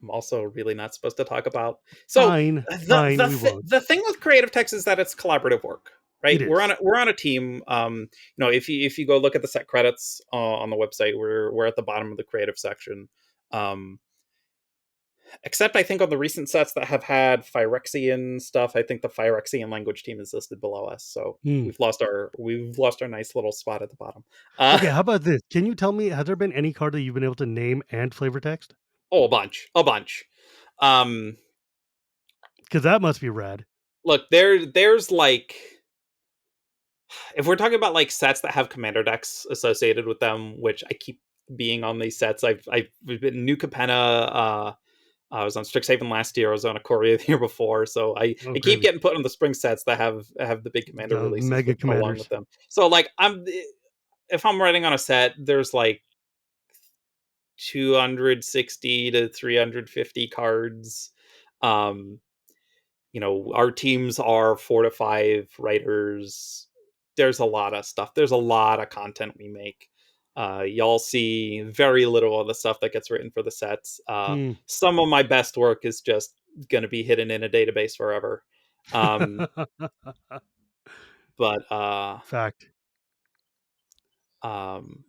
[SPEAKER 2] also really not supposed to talk about. So
[SPEAKER 1] Fine, fine, we won't.
[SPEAKER 2] the thing with creative text is that it's collaborative work,
[SPEAKER 1] It
[SPEAKER 2] right?
[SPEAKER 1] is.
[SPEAKER 2] We're on a team. If you go look at the set credits on the website, we're at the bottom of the creative section. Um, except I think on the recent sets that have had Phyrexian stuff, I think the Phyrexian language team is listed below us. So
[SPEAKER 1] Hmm.
[SPEAKER 2] we've lost our nice little spot at the bottom.
[SPEAKER 1] Okay, how about this? Can you tell me, has there been any card that you've been able to name and flavor text?
[SPEAKER 2] Oh, a bunch. Um,
[SPEAKER 1] Because that must be rad.
[SPEAKER 2] look, there's like, if we're talking about like sets that have commander decks associated with them, which I keep being on these sets, I've been New Capenna. I was on Strixhaven last year. I was on a Korea the year before, so
[SPEAKER 1] Oh,
[SPEAKER 2] I keep
[SPEAKER 1] gravy.
[SPEAKER 2] getting put on the spring sets that have the big commander
[SPEAKER 1] The
[SPEAKER 2] releases
[SPEAKER 1] mega
[SPEAKER 2] with along with
[SPEAKER 1] commanders.
[SPEAKER 2] them. So like if I'm writing on a set, there's like 260 to 350 cards. Um, our teams are 4 to 5 writers. There's a lot of stuff. There's a lot of content we make. Y'all see very little of the stuff that gets written for the sets.
[SPEAKER 1] Hmm.
[SPEAKER 2] Some of my best work is just going to be hidden in a database forever. Um, but
[SPEAKER 1] Fact.
[SPEAKER 2] um,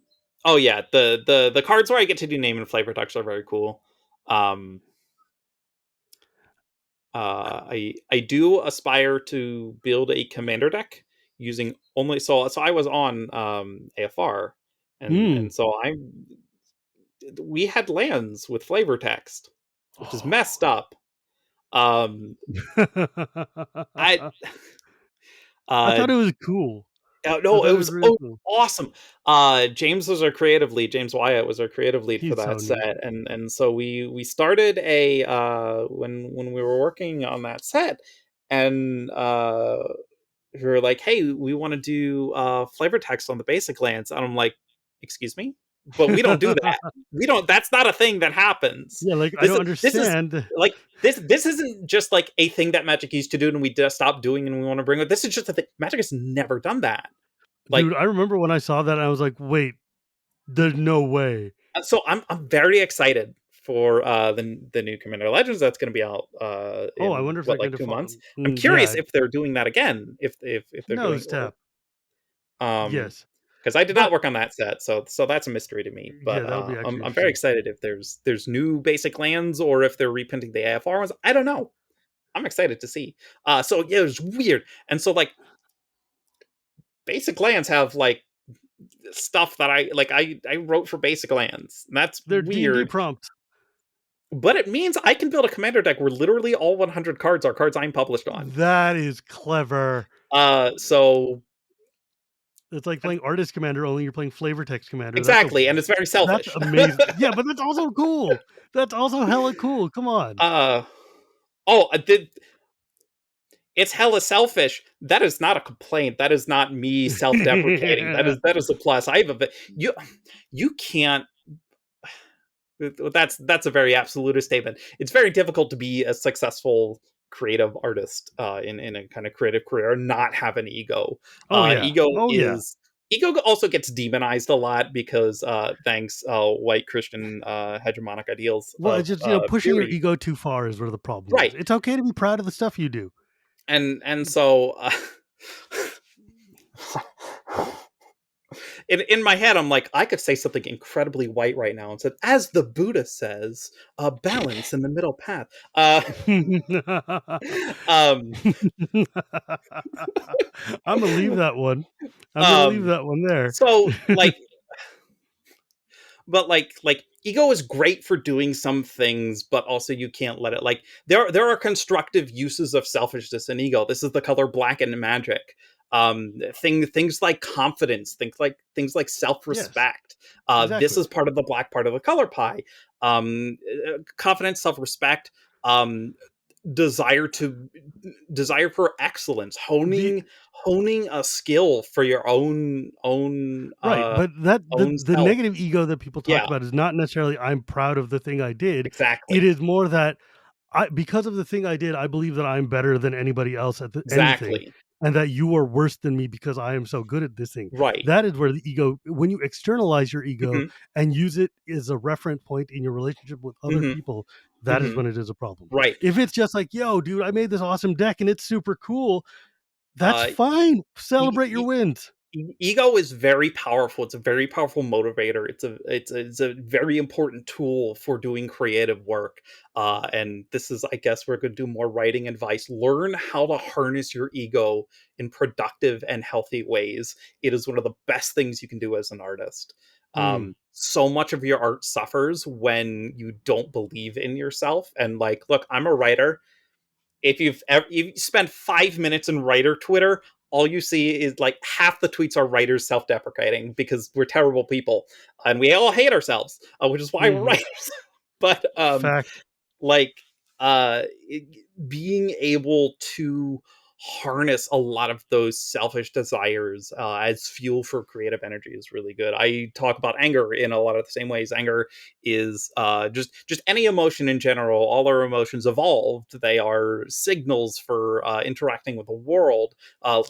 [SPEAKER 2] oh yeah, the cards where I get to do name and flavor text are very cool. Um, I do aspire to build a commander deck using only, so I was on AFR,
[SPEAKER 1] Hmm.
[SPEAKER 2] and so I'm we had lands with flavor text, which is messed up. Um, I
[SPEAKER 1] I
[SPEAKER 2] uh,
[SPEAKER 1] thought it was cool. I
[SPEAKER 2] no,
[SPEAKER 1] thought
[SPEAKER 2] it
[SPEAKER 1] it was
[SPEAKER 2] was
[SPEAKER 1] really cool.
[SPEAKER 2] awesome. James was our creative lead. James Wyatt was our creative lead for
[SPEAKER 1] He's so
[SPEAKER 2] that
[SPEAKER 1] neat.
[SPEAKER 2] set, and so we started a when we were working on that set, and we were like, "Hey, we want to do flavor text on the basic lands," and I'm like, "Excuse me, but we don't do that. We don't. That's not a thing that happens.
[SPEAKER 1] Yeah, like, I
[SPEAKER 2] This
[SPEAKER 1] don't
[SPEAKER 2] is
[SPEAKER 1] understand.
[SPEAKER 2] like this isn't just like a thing that Magic used to do and we just stopped doing and we want to bring it. This is just a thing. Magic has never done that. Like,
[SPEAKER 1] Dude, I remember when I saw that, I was like, "Wait, there's no way."
[SPEAKER 2] so I'm very excited for the new Commander Legends that's going to be out
[SPEAKER 1] Oh, I
[SPEAKER 2] in
[SPEAKER 1] wonder if they're
[SPEAKER 2] what,
[SPEAKER 1] going
[SPEAKER 2] like
[SPEAKER 1] to
[SPEAKER 2] 2 months.
[SPEAKER 1] follow.
[SPEAKER 2] I'm
[SPEAKER 1] Yeah,
[SPEAKER 2] curious if they're doing that again. If they're doing
[SPEAKER 1] nose tap.
[SPEAKER 2] um
[SPEAKER 1] Yes.
[SPEAKER 2] because I did not
[SPEAKER 1] But
[SPEAKER 2] work on that set, so that's a mystery to me.
[SPEAKER 1] yeah,
[SPEAKER 2] But
[SPEAKER 1] that'll be actually
[SPEAKER 2] I'm very
[SPEAKER 1] interesting.
[SPEAKER 2] excited if there's new basic lands or if they're reprinting the AFR ones. I don't know. I'm excited to see. So yeah, it was weird, and so like basic lands have like stuff that I like. I wrote for basic lands. And that's
[SPEAKER 1] Their D&D
[SPEAKER 2] weird,
[SPEAKER 1] prompt.
[SPEAKER 2] but it means I can build a commander deck where literally all 100 cards are cards I'm published on.
[SPEAKER 1] That is clever.
[SPEAKER 2] So
[SPEAKER 1] It's like playing Artist Commander, only you're playing Flavor Text Commander.
[SPEAKER 2] exactly, and it's very
[SPEAKER 1] That's
[SPEAKER 2] selfish.
[SPEAKER 1] amazing. Yeah, but that's also cool. That's also hella cool. Come on.
[SPEAKER 2] uh oh, I did. It's hella selfish. That is not a complaint. That is not me self-deprecating. That is a plus. I have a you can't. That's a very absolutist statement. It's very difficult to be a successful creative artist in a kind of creative career and not have an ego.
[SPEAKER 1] Oh yeah.
[SPEAKER 2] Ego
[SPEAKER 1] Oh yeah.
[SPEAKER 2] is ego also gets demonized a lot because thanks white Christian hegemonic ideals
[SPEAKER 1] Well, it's
[SPEAKER 2] of
[SPEAKER 1] just, pushing your
[SPEAKER 2] theory,
[SPEAKER 1] ego too far is where the problem is.
[SPEAKER 2] right?
[SPEAKER 1] It's okay to be proud of the stuff you do.
[SPEAKER 2] And so in my head, I'm like, I could say something incredibly white right now and said, as the Buddha says, balance in the middle path. Um,
[SPEAKER 1] I'm gonna leave that one. I'm gonna leave
[SPEAKER 2] um,
[SPEAKER 1] that one there.
[SPEAKER 2] so like, but like ego is great for doing some things, but also you can't let it like there are constructive uses of selfishness and ego. This is the color black in Magic. Things like confidence, things like
[SPEAKER 1] Yes,
[SPEAKER 2] self-respect. This
[SPEAKER 1] exactly.
[SPEAKER 2] is part of the black part of the color pie. Confidence, self-respect, um desire to desire for excellence,
[SPEAKER 1] The
[SPEAKER 2] honing a skill for your own
[SPEAKER 1] Right, but that
[SPEAKER 2] own
[SPEAKER 1] the
[SPEAKER 2] self.
[SPEAKER 1] negative ego that people talk
[SPEAKER 2] Yeah,
[SPEAKER 1] about is not necessarily I'm proud of the thing I did. It
[SPEAKER 2] exactly.
[SPEAKER 1] is more that I because of the thing I did, I believe that I'm better than anybody else at anything,
[SPEAKER 2] Exactly.
[SPEAKER 1] and that you are worse than me because I am so good at this thing.
[SPEAKER 2] Right.
[SPEAKER 1] That is where the ego when you externalize your ego
[SPEAKER 2] Mhm.
[SPEAKER 1] and use it as a reference point in your relationship with other
[SPEAKER 2] Mhm.
[SPEAKER 1] people, that is
[SPEAKER 2] Mhm.
[SPEAKER 1] when it is a problem.
[SPEAKER 2] Right.
[SPEAKER 1] If it's just like, "Yo, dude, I made this awesome deck and it's super cool," that's
[SPEAKER 2] Uh,
[SPEAKER 1] fine.
[SPEAKER 2] e
[SPEAKER 1] Celebrate your
[SPEAKER 2] e
[SPEAKER 1] wins.
[SPEAKER 2] ego is very powerful. It's a very powerful motivator. It's a very important tool for doing creative work. And this is, I guess, we're going to do more writing advice. Learn how to harness your ego in productive and healthy ways. It is one of the best things you can do as an artist.
[SPEAKER 1] Mm.
[SPEAKER 2] So much of your art suffers when you don't believe in yourself. And like, look, I'm a writer. If you spend 5 minutes in writer Twitter, all you see is like half the tweets are writers self-deprecating because we're terrible people and we all hate ourselves, which is why we're
[SPEAKER 1] Mhm.
[SPEAKER 2] writers. But
[SPEAKER 1] Fact.
[SPEAKER 2] like uh being able to harness a lot of those selfish desires as fuel for creative energy is really good. I talk about anger in a lot of the same ways. Anger is just any emotion in general. All our emotions evolved. They are signals for interacting with the world.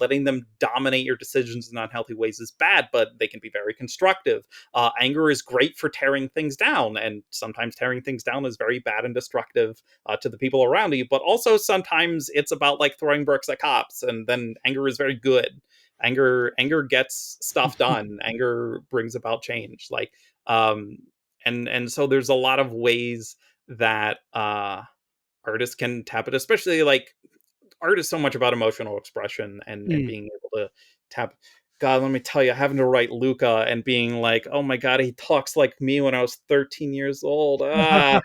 [SPEAKER 2] Letting them dominate your decisions in unhealthy ways is bad, but they can be very constructive. Anger is great for tearing things down, and sometimes tearing things down is very bad and destructive to the people around you. But also sometimes it's about like throwing bricks at cops, and then anger is very good. Anger gets stuff done. Anger brings about change. Like um, and so there's a lot of ways that artists can tap it, especially like art is so much about emotional expression and
[SPEAKER 1] Mm.
[SPEAKER 2] being able to tap. God, let me tell you, having to write Luca and being like, oh my God, he talks like me when I was 13 years old. And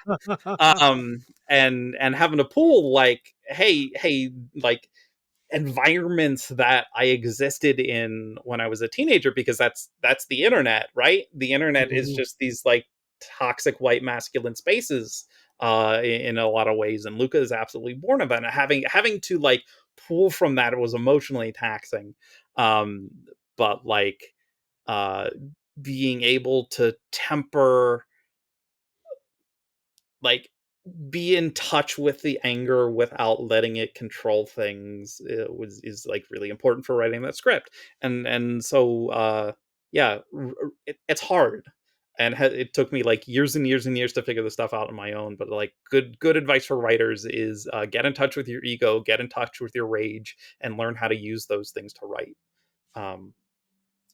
[SPEAKER 2] having to pull like, hey, like environments that I existed in when I was a teenager, because that's the internet, right? The internet is
[SPEAKER 1] Mhm.
[SPEAKER 2] just these like toxic white masculine spaces in a lot of ways, and Luca is absolutely born of it. And having to like pull from that, it was emotionally taxing. Um, but like uh being able to temper, like be in touch with the anger without letting it control things, is like really important for writing that script. And so yeah, it's hard, and it took me like years and years and years to figure this stuff out on my own. But like good advice for writers is get in touch with your ego, get in touch with your rage, and learn how to use those things to write. um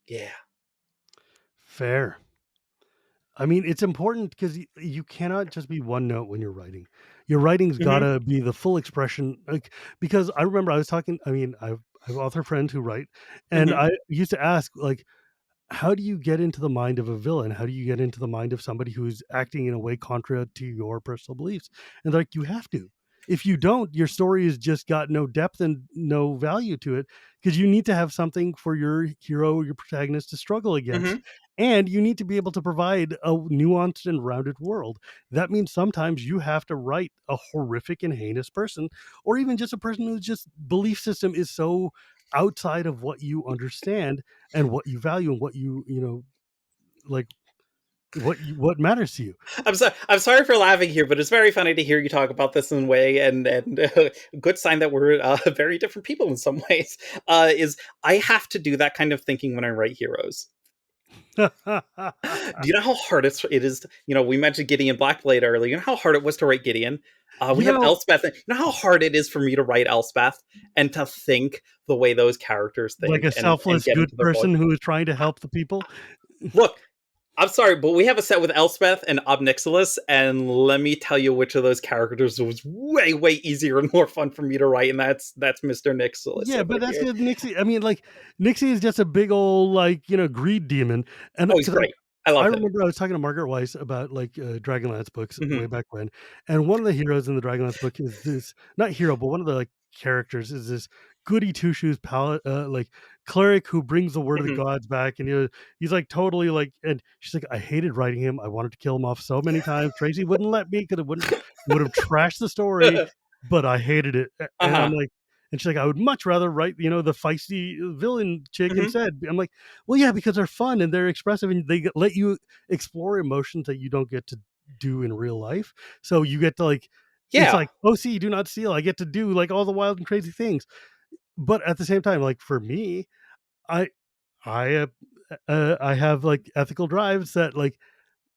[SPEAKER 2] yeah.
[SPEAKER 1] Fair. I mean, it's important because you cannot just be one note when you're writing. Your writing's
[SPEAKER 2] Hmm.
[SPEAKER 1] gotta be the full expression, like, because I remember I was talking, I mean, I've author friends who write, and
[SPEAKER 2] Hmm.
[SPEAKER 1] I used to ask, like, how do you get into the mind of a villain? How do you get into the mind of somebody who's acting in a way contra to your personal beliefs? And like, you have to. If you don't, your story has just got no depth and no value to it, because you need to have something for your hero, your protagonist to struggle against.
[SPEAKER 2] Hmm.
[SPEAKER 1] And you need to be able to provide a nuanced and rounded world. That means sometimes you have to write a horrific and heinous person, or even just a person whose just belief system is so outside of what you understand and what you value and what you know, like, what matters to you.
[SPEAKER 2] I'm sorry for laughing here, but it's very funny to hear you talk about this in a way, and good sign that we're very different people in some ways. Is I have to do that kind of thinking when I write heroes. Do you know how hard it is? We mentioned Gideon Blackblade earlier. You know how hard it was to write Gideon.
[SPEAKER 1] you
[SPEAKER 2] We have
[SPEAKER 1] know
[SPEAKER 2] Elspeth. You know how hard it is for me to write Elspeth and to think the way those characters
[SPEAKER 1] like
[SPEAKER 2] think,
[SPEAKER 1] a
[SPEAKER 2] and
[SPEAKER 1] selfless
[SPEAKER 2] get into
[SPEAKER 1] good
[SPEAKER 2] their voice.
[SPEAKER 1] person who is trying to help the people.
[SPEAKER 2] Look, I'm sorry, but we have a set with Elspeth and Obnixilis, and let me tell you which of those characters was way, way easier and more fun for me to write, and that's Mr. Nixilis
[SPEAKER 1] Yeah,
[SPEAKER 2] over
[SPEAKER 1] but that's
[SPEAKER 2] here.
[SPEAKER 1] because Nixie, I mean, like, Nixie is just a big old, like, greed demon. And
[SPEAKER 2] Oh, he's
[SPEAKER 1] because
[SPEAKER 2] great. I
[SPEAKER 1] I
[SPEAKER 2] love him.
[SPEAKER 1] remember I was talking to Margaret Weiss about, like, Dragonlance books way
[SPEAKER 2] Hmm.
[SPEAKER 1] back when, and one of the heroes in the Dragonlance book is this, not hero, but one of the, like, characters is this goody two shoes palette, like, cleric who brings the word of the
[SPEAKER 2] Hmm.
[SPEAKER 1] gods back, and he's like totally like, and she's like, I hated writing him. I wanted to kill him off so many times. Tracy wouldn't let me because it would have trashed the story, but I hated it. And I'm
[SPEAKER 2] Uh-huh.
[SPEAKER 1] like, and she's like, I would much rather write, the feisty villain chick
[SPEAKER 2] Hmm.
[SPEAKER 1] instead. I'm like, well, yeah, because they're fun and they're expressive and they let you explore emotions that you don't get to do in real life. So you get to, like, it's
[SPEAKER 2] Yeah.
[SPEAKER 1] like, oh, see, do not steal. I get to do like all the wild and crazy things. But at the same time, like for me, I I have like ethical drives that like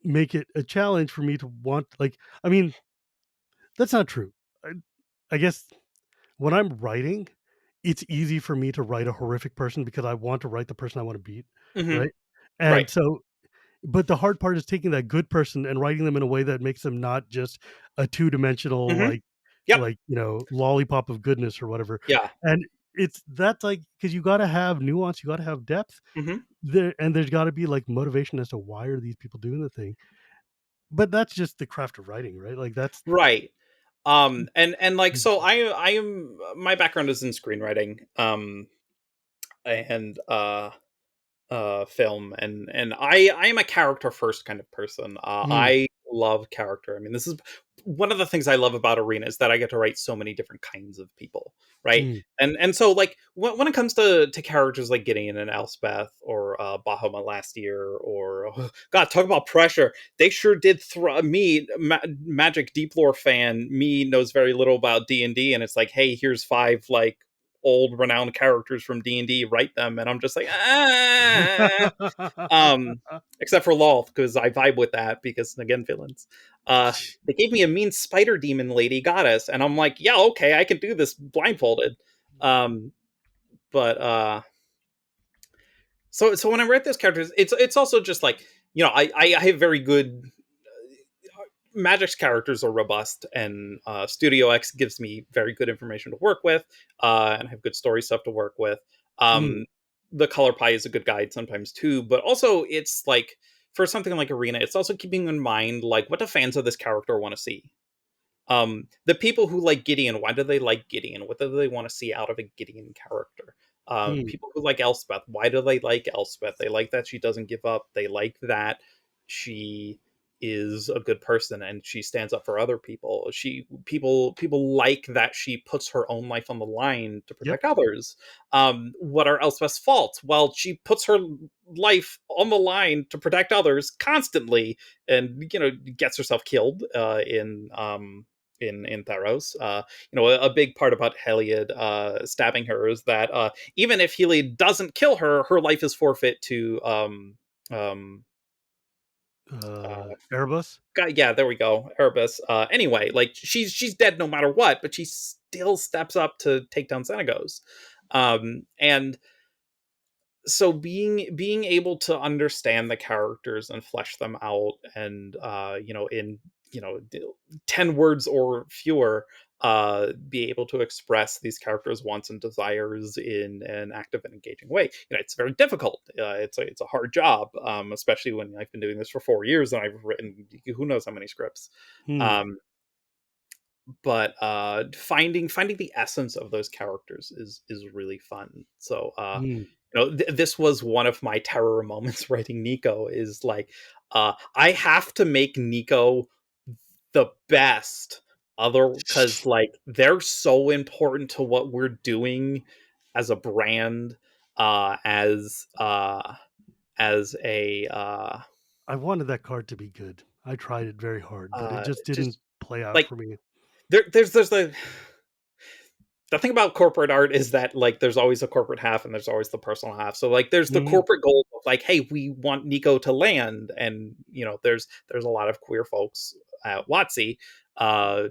[SPEAKER 1] make it a challenge for me to want, like, I mean, that's not true. I, I guess when I'm writing, it's easy for me to write a horrific person because I want to write the person I want to beat,
[SPEAKER 2] Hmm.
[SPEAKER 1] right? And
[SPEAKER 2] Right.
[SPEAKER 1] so, but the hard part is taking that good person and writing them in a way that makes them not just a two-dimensional,
[SPEAKER 2] Hmm. Yep.
[SPEAKER 1] like, lollipop of goodness or whatever.
[SPEAKER 2] Yeah.
[SPEAKER 1] And it's that's like, because you got to have nuance, you got to have depth
[SPEAKER 2] Hmm.
[SPEAKER 1] there, and there's got to be like motivation as to why are these people doing the thing. But that's just the craft of writing, right? Like that's
[SPEAKER 2] Right. And like, so I am, my background is in screenwriting, and film, and I am a character first kind of person.
[SPEAKER 1] mm,
[SPEAKER 2] I love character. I mean, this is one of the things I love about Arena, is that I get to write so many different kinds of people, right?
[SPEAKER 1] mm.
[SPEAKER 2] And so like when it comes to characters like Gideon and Elspeth, or Bahama last year, or God, talk about pressure. They sure did me, Magic Deep Lore fan, me knows very little about D&D, and it's like, hey, here's five like old renowned characters from D&D, write them, and I'm just like, except for Lolth, because I vibe with that, because again, villains. They gave me a mean spider demon lady goddess, and I'm like, yeah, okay, I can do this blindfolded. um but so when I write those characters, it's also just like, I have very good, Magic's characters are robust, and Studio X gives me very good information to work with, and I have good story stuff to work with.
[SPEAKER 1] Mm.
[SPEAKER 2] Um, the color pie is a good guide sometimes too, but also it's like for something like Arena, it's also keeping in mind like what do fans of this character want to see. The people who like Gideon, why do they like Gideon? What do they want to see out of a Gideon character?
[SPEAKER 1] Hmm.
[SPEAKER 2] People who like Elspeth, why do they like Elspeth? They like that she doesn't give up. They like that she is a good person and she stands up for other people. People like that she puts her own life on the line to
[SPEAKER 1] Yep.
[SPEAKER 2] protect others. What are Elspeth's faults? Well, she puts her life on the line to protect others constantly, and gets herself killed in Theros. A big part about Heliod stabbing her is that even if Heliod doesn't kill her, her life is forfeit to um,
[SPEAKER 1] Erebus.
[SPEAKER 2] yeah, there we go, Erebus. Anyway, like she's dead no matter what, but she still steps up to take down Xenagos. And so being able to understand the characters and flesh them out, and in 10 words or fewer, be able to express these characters' wants and desires in an active and engaging way. It's very difficult. It's a hard job, especially when I've been doing this for 4 years and I've written who knows how many scripts.
[SPEAKER 1] Hmm.
[SPEAKER 2] um, but finding the essence of those characters is really fun. So
[SPEAKER 1] Hmm.
[SPEAKER 2] this was one of my terror moments writing Nico. Is like, I have to make Nico the best, other because like they're so important to what we're doing as a brand, as a
[SPEAKER 1] I wanted that card to be good. I tried it very hard, but it just didn't
[SPEAKER 2] just
[SPEAKER 1] play out
[SPEAKER 2] like
[SPEAKER 1] for me.
[SPEAKER 2] there's the thing about corporate art is that like there's always a corporate half and there's always the personal half. So like there's the
[SPEAKER 1] Mhm.
[SPEAKER 2] corporate goal of like, hey, we want Nico to land, and there's a lot of queer folks at WotC, uh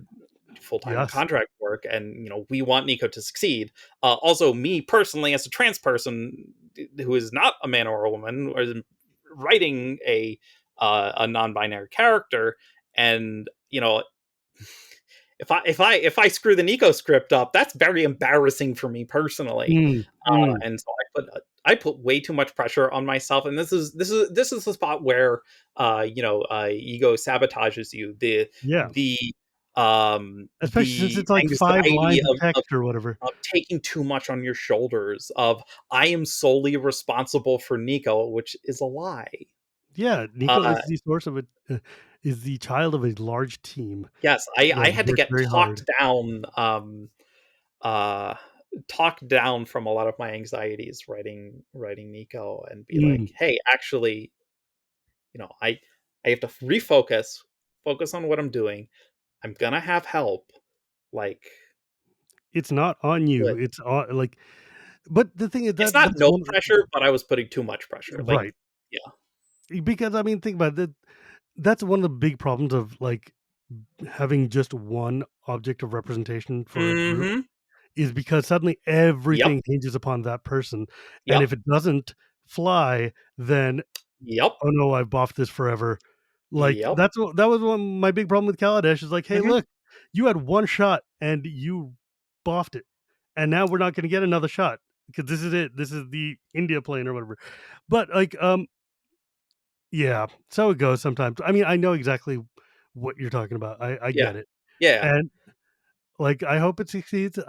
[SPEAKER 2] full-time
[SPEAKER 1] Yes.
[SPEAKER 2] contract work, and we want Nico to succeed. Also, me personally, as a trans person who is not a man or a woman, or is writing a non-binary character, and if I screw the Nico script up, that's very embarrassing for me personally.
[SPEAKER 1] Mm, mm.
[SPEAKER 2] And so I put way too much pressure on myself, and this is the spot where ego sabotages you. The
[SPEAKER 1] Yeah,
[SPEAKER 2] the
[SPEAKER 1] especially since
[SPEAKER 2] the
[SPEAKER 1] it's like 5
[SPEAKER 2] anxiety
[SPEAKER 1] lines of text or whatever.
[SPEAKER 2] of taking too much on your shoulders, of I am solely responsible for Nico, which is a lie.
[SPEAKER 1] Yeah, Nico
[SPEAKER 2] Uh,
[SPEAKER 1] is the source of is the child of a large team
[SPEAKER 2] yes, I
[SPEAKER 1] that
[SPEAKER 2] had to
[SPEAKER 1] worked
[SPEAKER 2] get
[SPEAKER 1] very hard.
[SPEAKER 2] uh talked down from a lot of my anxieties writing Nico, and be like,
[SPEAKER 1] Mm.
[SPEAKER 2] hey, actually, I have to focus on what I'm doing. I'm gonna have help, like,
[SPEAKER 1] It's not on you,
[SPEAKER 2] but
[SPEAKER 1] it's on like but the thing is
[SPEAKER 2] it's
[SPEAKER 1] that
[SPEAKER 2] not
[SPEAKER 1] that's
[SPEAKER 2] no
[SPEAKER 1] one
[SPEAKER 2] pressure, but I was putting too much pressure. Like,
[SPEAKER 1] right,
[SPEAKER 2] yeah.
[SPEAKER 1] because, I mean, think about it, that's one of the big problems of, like, having just one object of representation for a group,
[SPEAKER 2] Mhm.
[SPEAKER 1] is because suddenly
[SPEAKER 2] Yep.
[SPEAKER 1] everything hinges upon that person, and
[SPEAKER 2] Yep.
[SPEAKER 1] if it doesn't fly, then,
[SPEAKER 2] Yep.
[SPEAKER 1] "Oh, no, I've boffed this forever." Like,
[SPEAKER 2] Yep.
[SPEAKER 1] that was one my big problem with Kaladesh is like, "Hey,
[SPEAKER 2] Mhm.
[SPEAKER 1] look, you had 1 shot and you boffed it, and now we're not gonna get another shot because this is it. This is the India plane or whatever." But, like, yeah, so it goes sometimes. I mean, I know exactly what you're talking about. I
[SPEAKER 2] Yeah.
[SPEAKER 1] get it,
[SPEAKER 2] Yeah.
[SPEAKER 1] and, like, I hope it succeeds.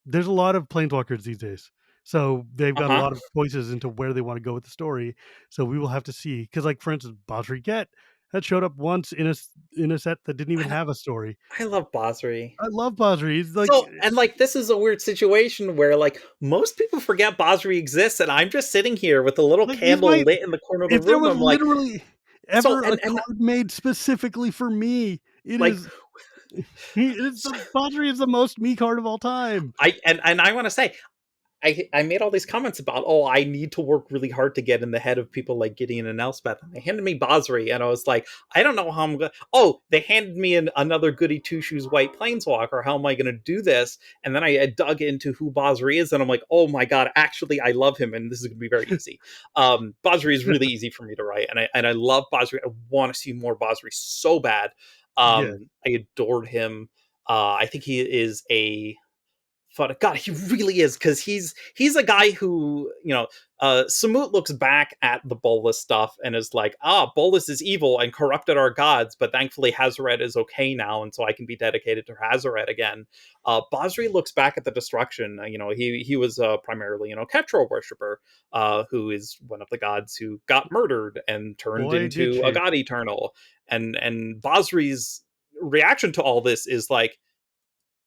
[SPEAKER 1] There's a lot of planeswalkers these days, so they've got a
[SPEAKER 2] Uh-huh.
[SPEAKER 1] lot of choices into where they wanna go with the story, so we will have to see. Because, like, for instance, Basri Get that showed up once in a set that didn't even
[SPEAKER 2] I lo
[SPEAKER 1] have a story.
[SPEAKER 2] I love Basri.
[SPEAKER 1] I love Basri, he's like
[SPEAKER 2] So, and like this is a weird situation where like most people forget Basri exists, and I'm just sitting here with a little
[SPEAKER 1] he's
[SPEAKER 2] candle
[SPEAKER 1] my
[SPEAKER 2] lit in the corner of the
[SPEAKER 1] if there
[SPEAKER 2] room.
[SPEAKER 1] was
[SPEAKER 2] I'm like,
[SPEAKER 1] literally
[SPEAKER 2] so
[SPEAKER 1] ever a
[SPEAKER 2] and
[SPEAKER 1] card made specifically for me, it
[SPEAKER 2] like
[SPEAKER 1] is he is the Basri is the most me card of all time.
[SPEAKER 2] and I want to say I made all these comments about, oh, I need to work really hard to get in the head of people like Gideon and Elspeth. And they handed me Basri, and I was like, I don't know how I'm going to. Oh, they handed me another goody two shoes white planeswalker. How am I going to do this? And then I dug into who Basri is, and I'm like, oh my God, actually, I love him, and this is going to be very easy. Basri is really easy for me to write, and I love Basri. I want to see more Basri so bad.
[SPEAKER 1] Yeah.
[SPEAKER 2] I adored him. I think he is a thought, God, he really is, because he's a guy who, Samut looks back at the Bolus stuff and is like, Bolus is evil and corrupted our gods, but thankfully Hazaret is okay now, and so I can be dedicated to Hazaret again. Basri looks back at the destruction. He was primarily, Ketra worshiper, who is one of the gods who got murdered and turned
[SPEAKER 1] Boy, did
[SPEAKER 2] into a
[SPEAKER 1] she.
[SPEAKER 2] god eternal. And Basri's reaction to all this is like,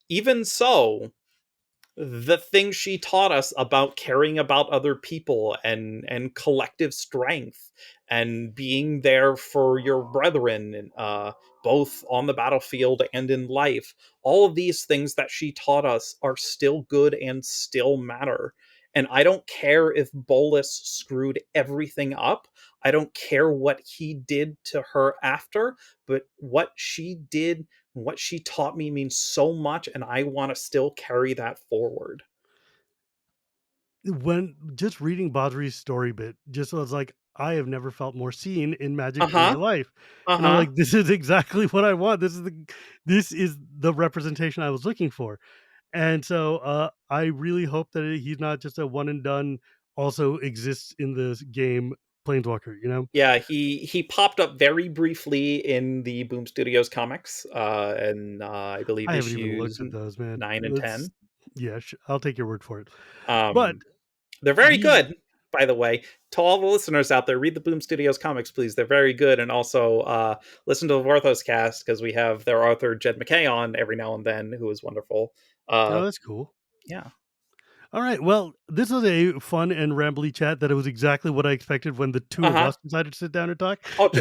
[SPEAKER 2] even so, the things she taught us about caring about other people and collective strength and being there for your brethren, both on the battlefield and in life, all of these things that she taught us are still good and still matter. And I don't care if Bolus screwed everything up. I don't care what he did to her after, but what she did, what she taught me, means so much, and I want to still carry that forward.
[SPEAKER 1] When just reading Badri's story bit, just was like, I have never felt more seen in magic in my
[SPEAKER 2] Uh-huh.
[SPEAKER 1] life. And I'm
[SPEAKER 2] Uh-huh.
[SPEAKER 1] like, this is exactly what I want. This is the representation I was looking for. And so I really hope that he's not just a one and done, also exists in this game Planeswalker, you know?
[SPEAKER 2] Yeah, he popped up very briefly in the Boom Studios comics, and I believe
[SPEAKER 1] I haven't even looked
[SPEAKER 2] issues
[SPEAKER 1] at those, man.
[SPEAKER 2] 9 and
[SPEAKER 1] Let's
[SPEAKER 2] 10.
[SPEAKER 1] yeah, I'll take your word for it. But
[SPEAKER 2] Um, they're very
[SPEAKER 1] he's
[SPEAKER 2] good, by the way. To all the listeners out there, read the Boom Studios comics, please. They're very good. And also listen to the Vorthos cast, because we have their author, Jed McKay, on every now and then, who is wonderful.
[SPEAKER 1] oh,
[SPEAKER 2] Uh,
[SPEAKER 1] that's cool.
[SPEAKER 2] yeah.
[SPEAKER 1] All right. Well, this was a fun and rambly chat that it was exactly what I expected when the two of
[SPEAKER 2] Uh-huh.
[SPEAKER 1] us decided to sit down and talk.
[SPEAKER 2] Oh,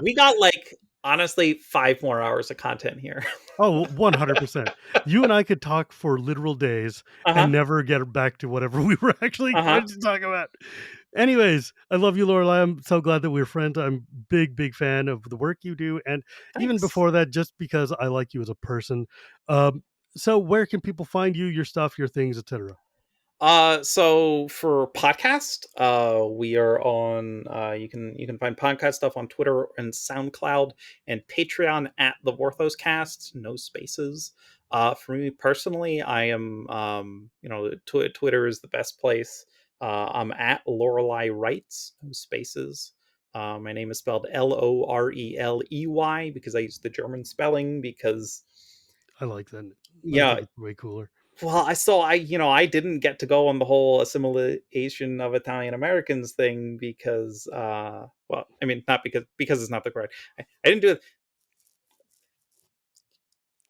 [SPEAKER 2] we got like, honestly, 5 more hours of content here.
[SPEAKER 1] Oh, 100%. You and I could talk for literal days
[SPEAKER 2] Uh-huh.
[SPEAKER 1] and never get back to whatever we were actually
[SPEAKER 2] Uh-huh.
[SPEAKER 1] going to talk about. Anyways, I love you, Lorelai. I'm so glad that we're friends. I'm big fan of the work you do, and even
[SPEAKER 2] Thanks.
[SPEAKER 1] before that, just because I like you as a person. Um, so where can people find you, your stuff, your things, etc.?
[SPEAKER 2] So for podcast, we are on. You can find podcast stuff on Twitter and SoundCloud and Patreon at the Vorthos Cast. No spaces. For me personally, I am. Twitter is the best place. I'm at Lorelei Writes. No spaces. My name is spelled Loreley because I use the German spelling, because
[SPEAKER 1] I like that. I
[SPEAKER 2] yeah.
[SPEAKER 1] think it's way cooler.
[SPEAKER 2] Well, I didn't get to go on the whole assimilation of Italian Americans thing, because well, I mean, not because it's not the correct. I didn't do it.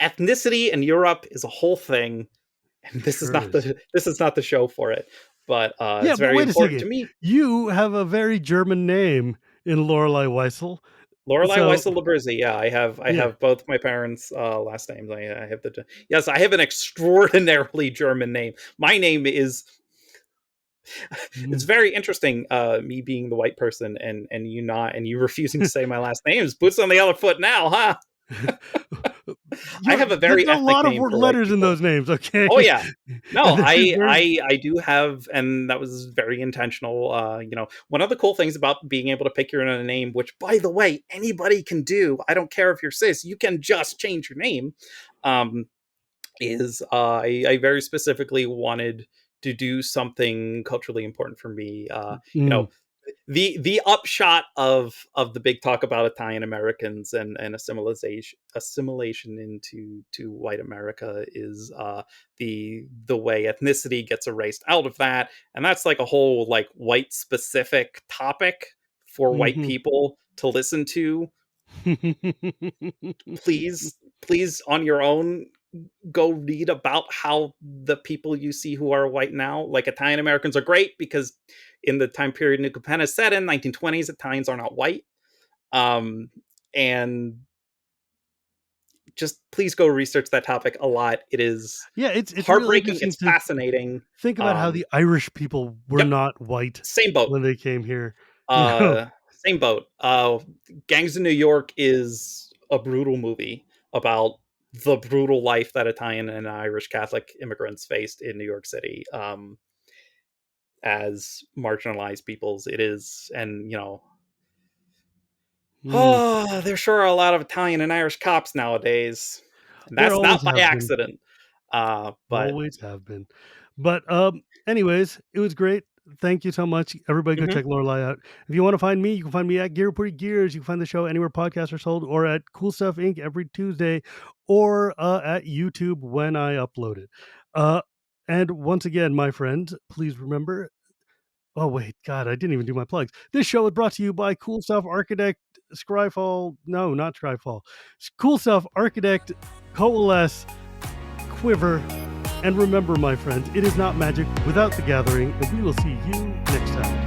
[SPEAKER 2] Ethnicity in Europe is a whole thing, and this is
[SPEAKER 1] Sure
[SPEAKER 2] not
[SPEAKER 1] is.
[SPEAKER 2] the show for it. But
[SPEAKER 1] Yeah,
[SPEAKER 2] it's
[SPEAKER 1] but
[SPEAKER 2] very
[SPEAKER 1] wait a
[SPEAKER 2] important
[SPEAKER 1] second.
[SPEAKER 2] to me.
[SPEAKER 1] You have a very German name in Lorelei Weisel.
[SPEAKER 2] Loreley
[SPEAKER 1] So
[SPEAKER 2] Weisel-Librizzi. Yeah, I
[SPEAKER 1] yeah.
[SPEAKER 2] have both my parents' last names. I have yes, I have an extraordinarily German name. My name is It's
[SPEAKER 1] Mm.
[SPEAKER 2] very interesting, me being the white person, and you not, and you refusing to say my last name is boots on the other foot now, huh? I have a
[SPEAKER 1] There's
[SPEAKER 2] very
[SPEAKER 1] a
[SPEAKER 2] ethnic
[SPEAKER 1] lot of
[SPEAKER 2] name for white
[SPEAKER 1] letters in
[SPEAKER 2] people.
[SPEAKER 1] those names, okay?
[SPEAKER 2] Oh yeah. No,
[SPEAKER 1] And
[SPEAKER 2] I do have, and that was very intentional. One of the cool things about being able to pick your own name, which by the way, anybody can do. I don't care if you're cis, you can just change your name. Um, is I very specifically wanted to do something culturally important for me. You know,
[SPEAKER 1] Mm,
[SPEAKER 2] the upshot of the big talk about Italian Americans and assimilation into to white America is the way ethnicity gets erased out of that, and that's like a whole like white specific topic for white
[SPEAKER 1] mhm.
[SPEAKER 2] people to listen to. Please on your own go read about how the people you see who are white now, like Italian Americans, are great, because in the time period New Capenna is set in, 1920s, Italians are not white. And just please go research that topic a lot. It is
[SPEAKER 1] Yeah, it's really
[SPEAKER 2] heartbreaking.
[SPEAKER 1] interesting
[SPEAKER 2] It's
[SPEAKER 1] to
[SPEAKER 2] fascinating.
[SPEAKER 1] think about how
[SPEAKER 2] Um,
[SPEAKER 1] the Irish people were
[SPEAKER 2] yep,
[SPEAKER 1] not white
[SPEAKER 2] same boat.
[SPEAKER 1] when they came here, you know?
[SPEAKER 2] Same boat. Gangs of New York is a brutal movie about the brutal life that Italian and Irish Catholic immigrants faced in New York City, as marginalized peoples. It is, and
[SPEAKER 1] Mm,
[SPEAKER 2] there sure are a lot of Italian and Irish cops nowadays, and
[SPEAKER 1] there
[SPEAKER 2] that's
[SPEAKER 1] always
[SPEAKER 2] not by
[SPEAKER 1] have been.
[SPEAKER 2] accident. But
[SPEAKER 1] Always have been. But, anyways, it was great. Thank you so much. Everybody go
[SPEAKER 2] mhm.
[SPEAKER 1] check Lorelei out. If you wanna find me, you can find me at Gear Pretty Gears. You can find the show anywhere podcasts are sold or at Cool Stuff Inc. every Tuesday or, at YouTube when I upload it. Uh, and once again, my friends, please remember oh, wait, God, I didn't even do my plugs. This show is brought to you by Cool Stuff, Archidekt, Scryfall no, not Scryfall. Cool Stuff, Archidekt, Coalesce, Quiver, and remember, my friends, it is not magic without the gathering, and we will see you next time.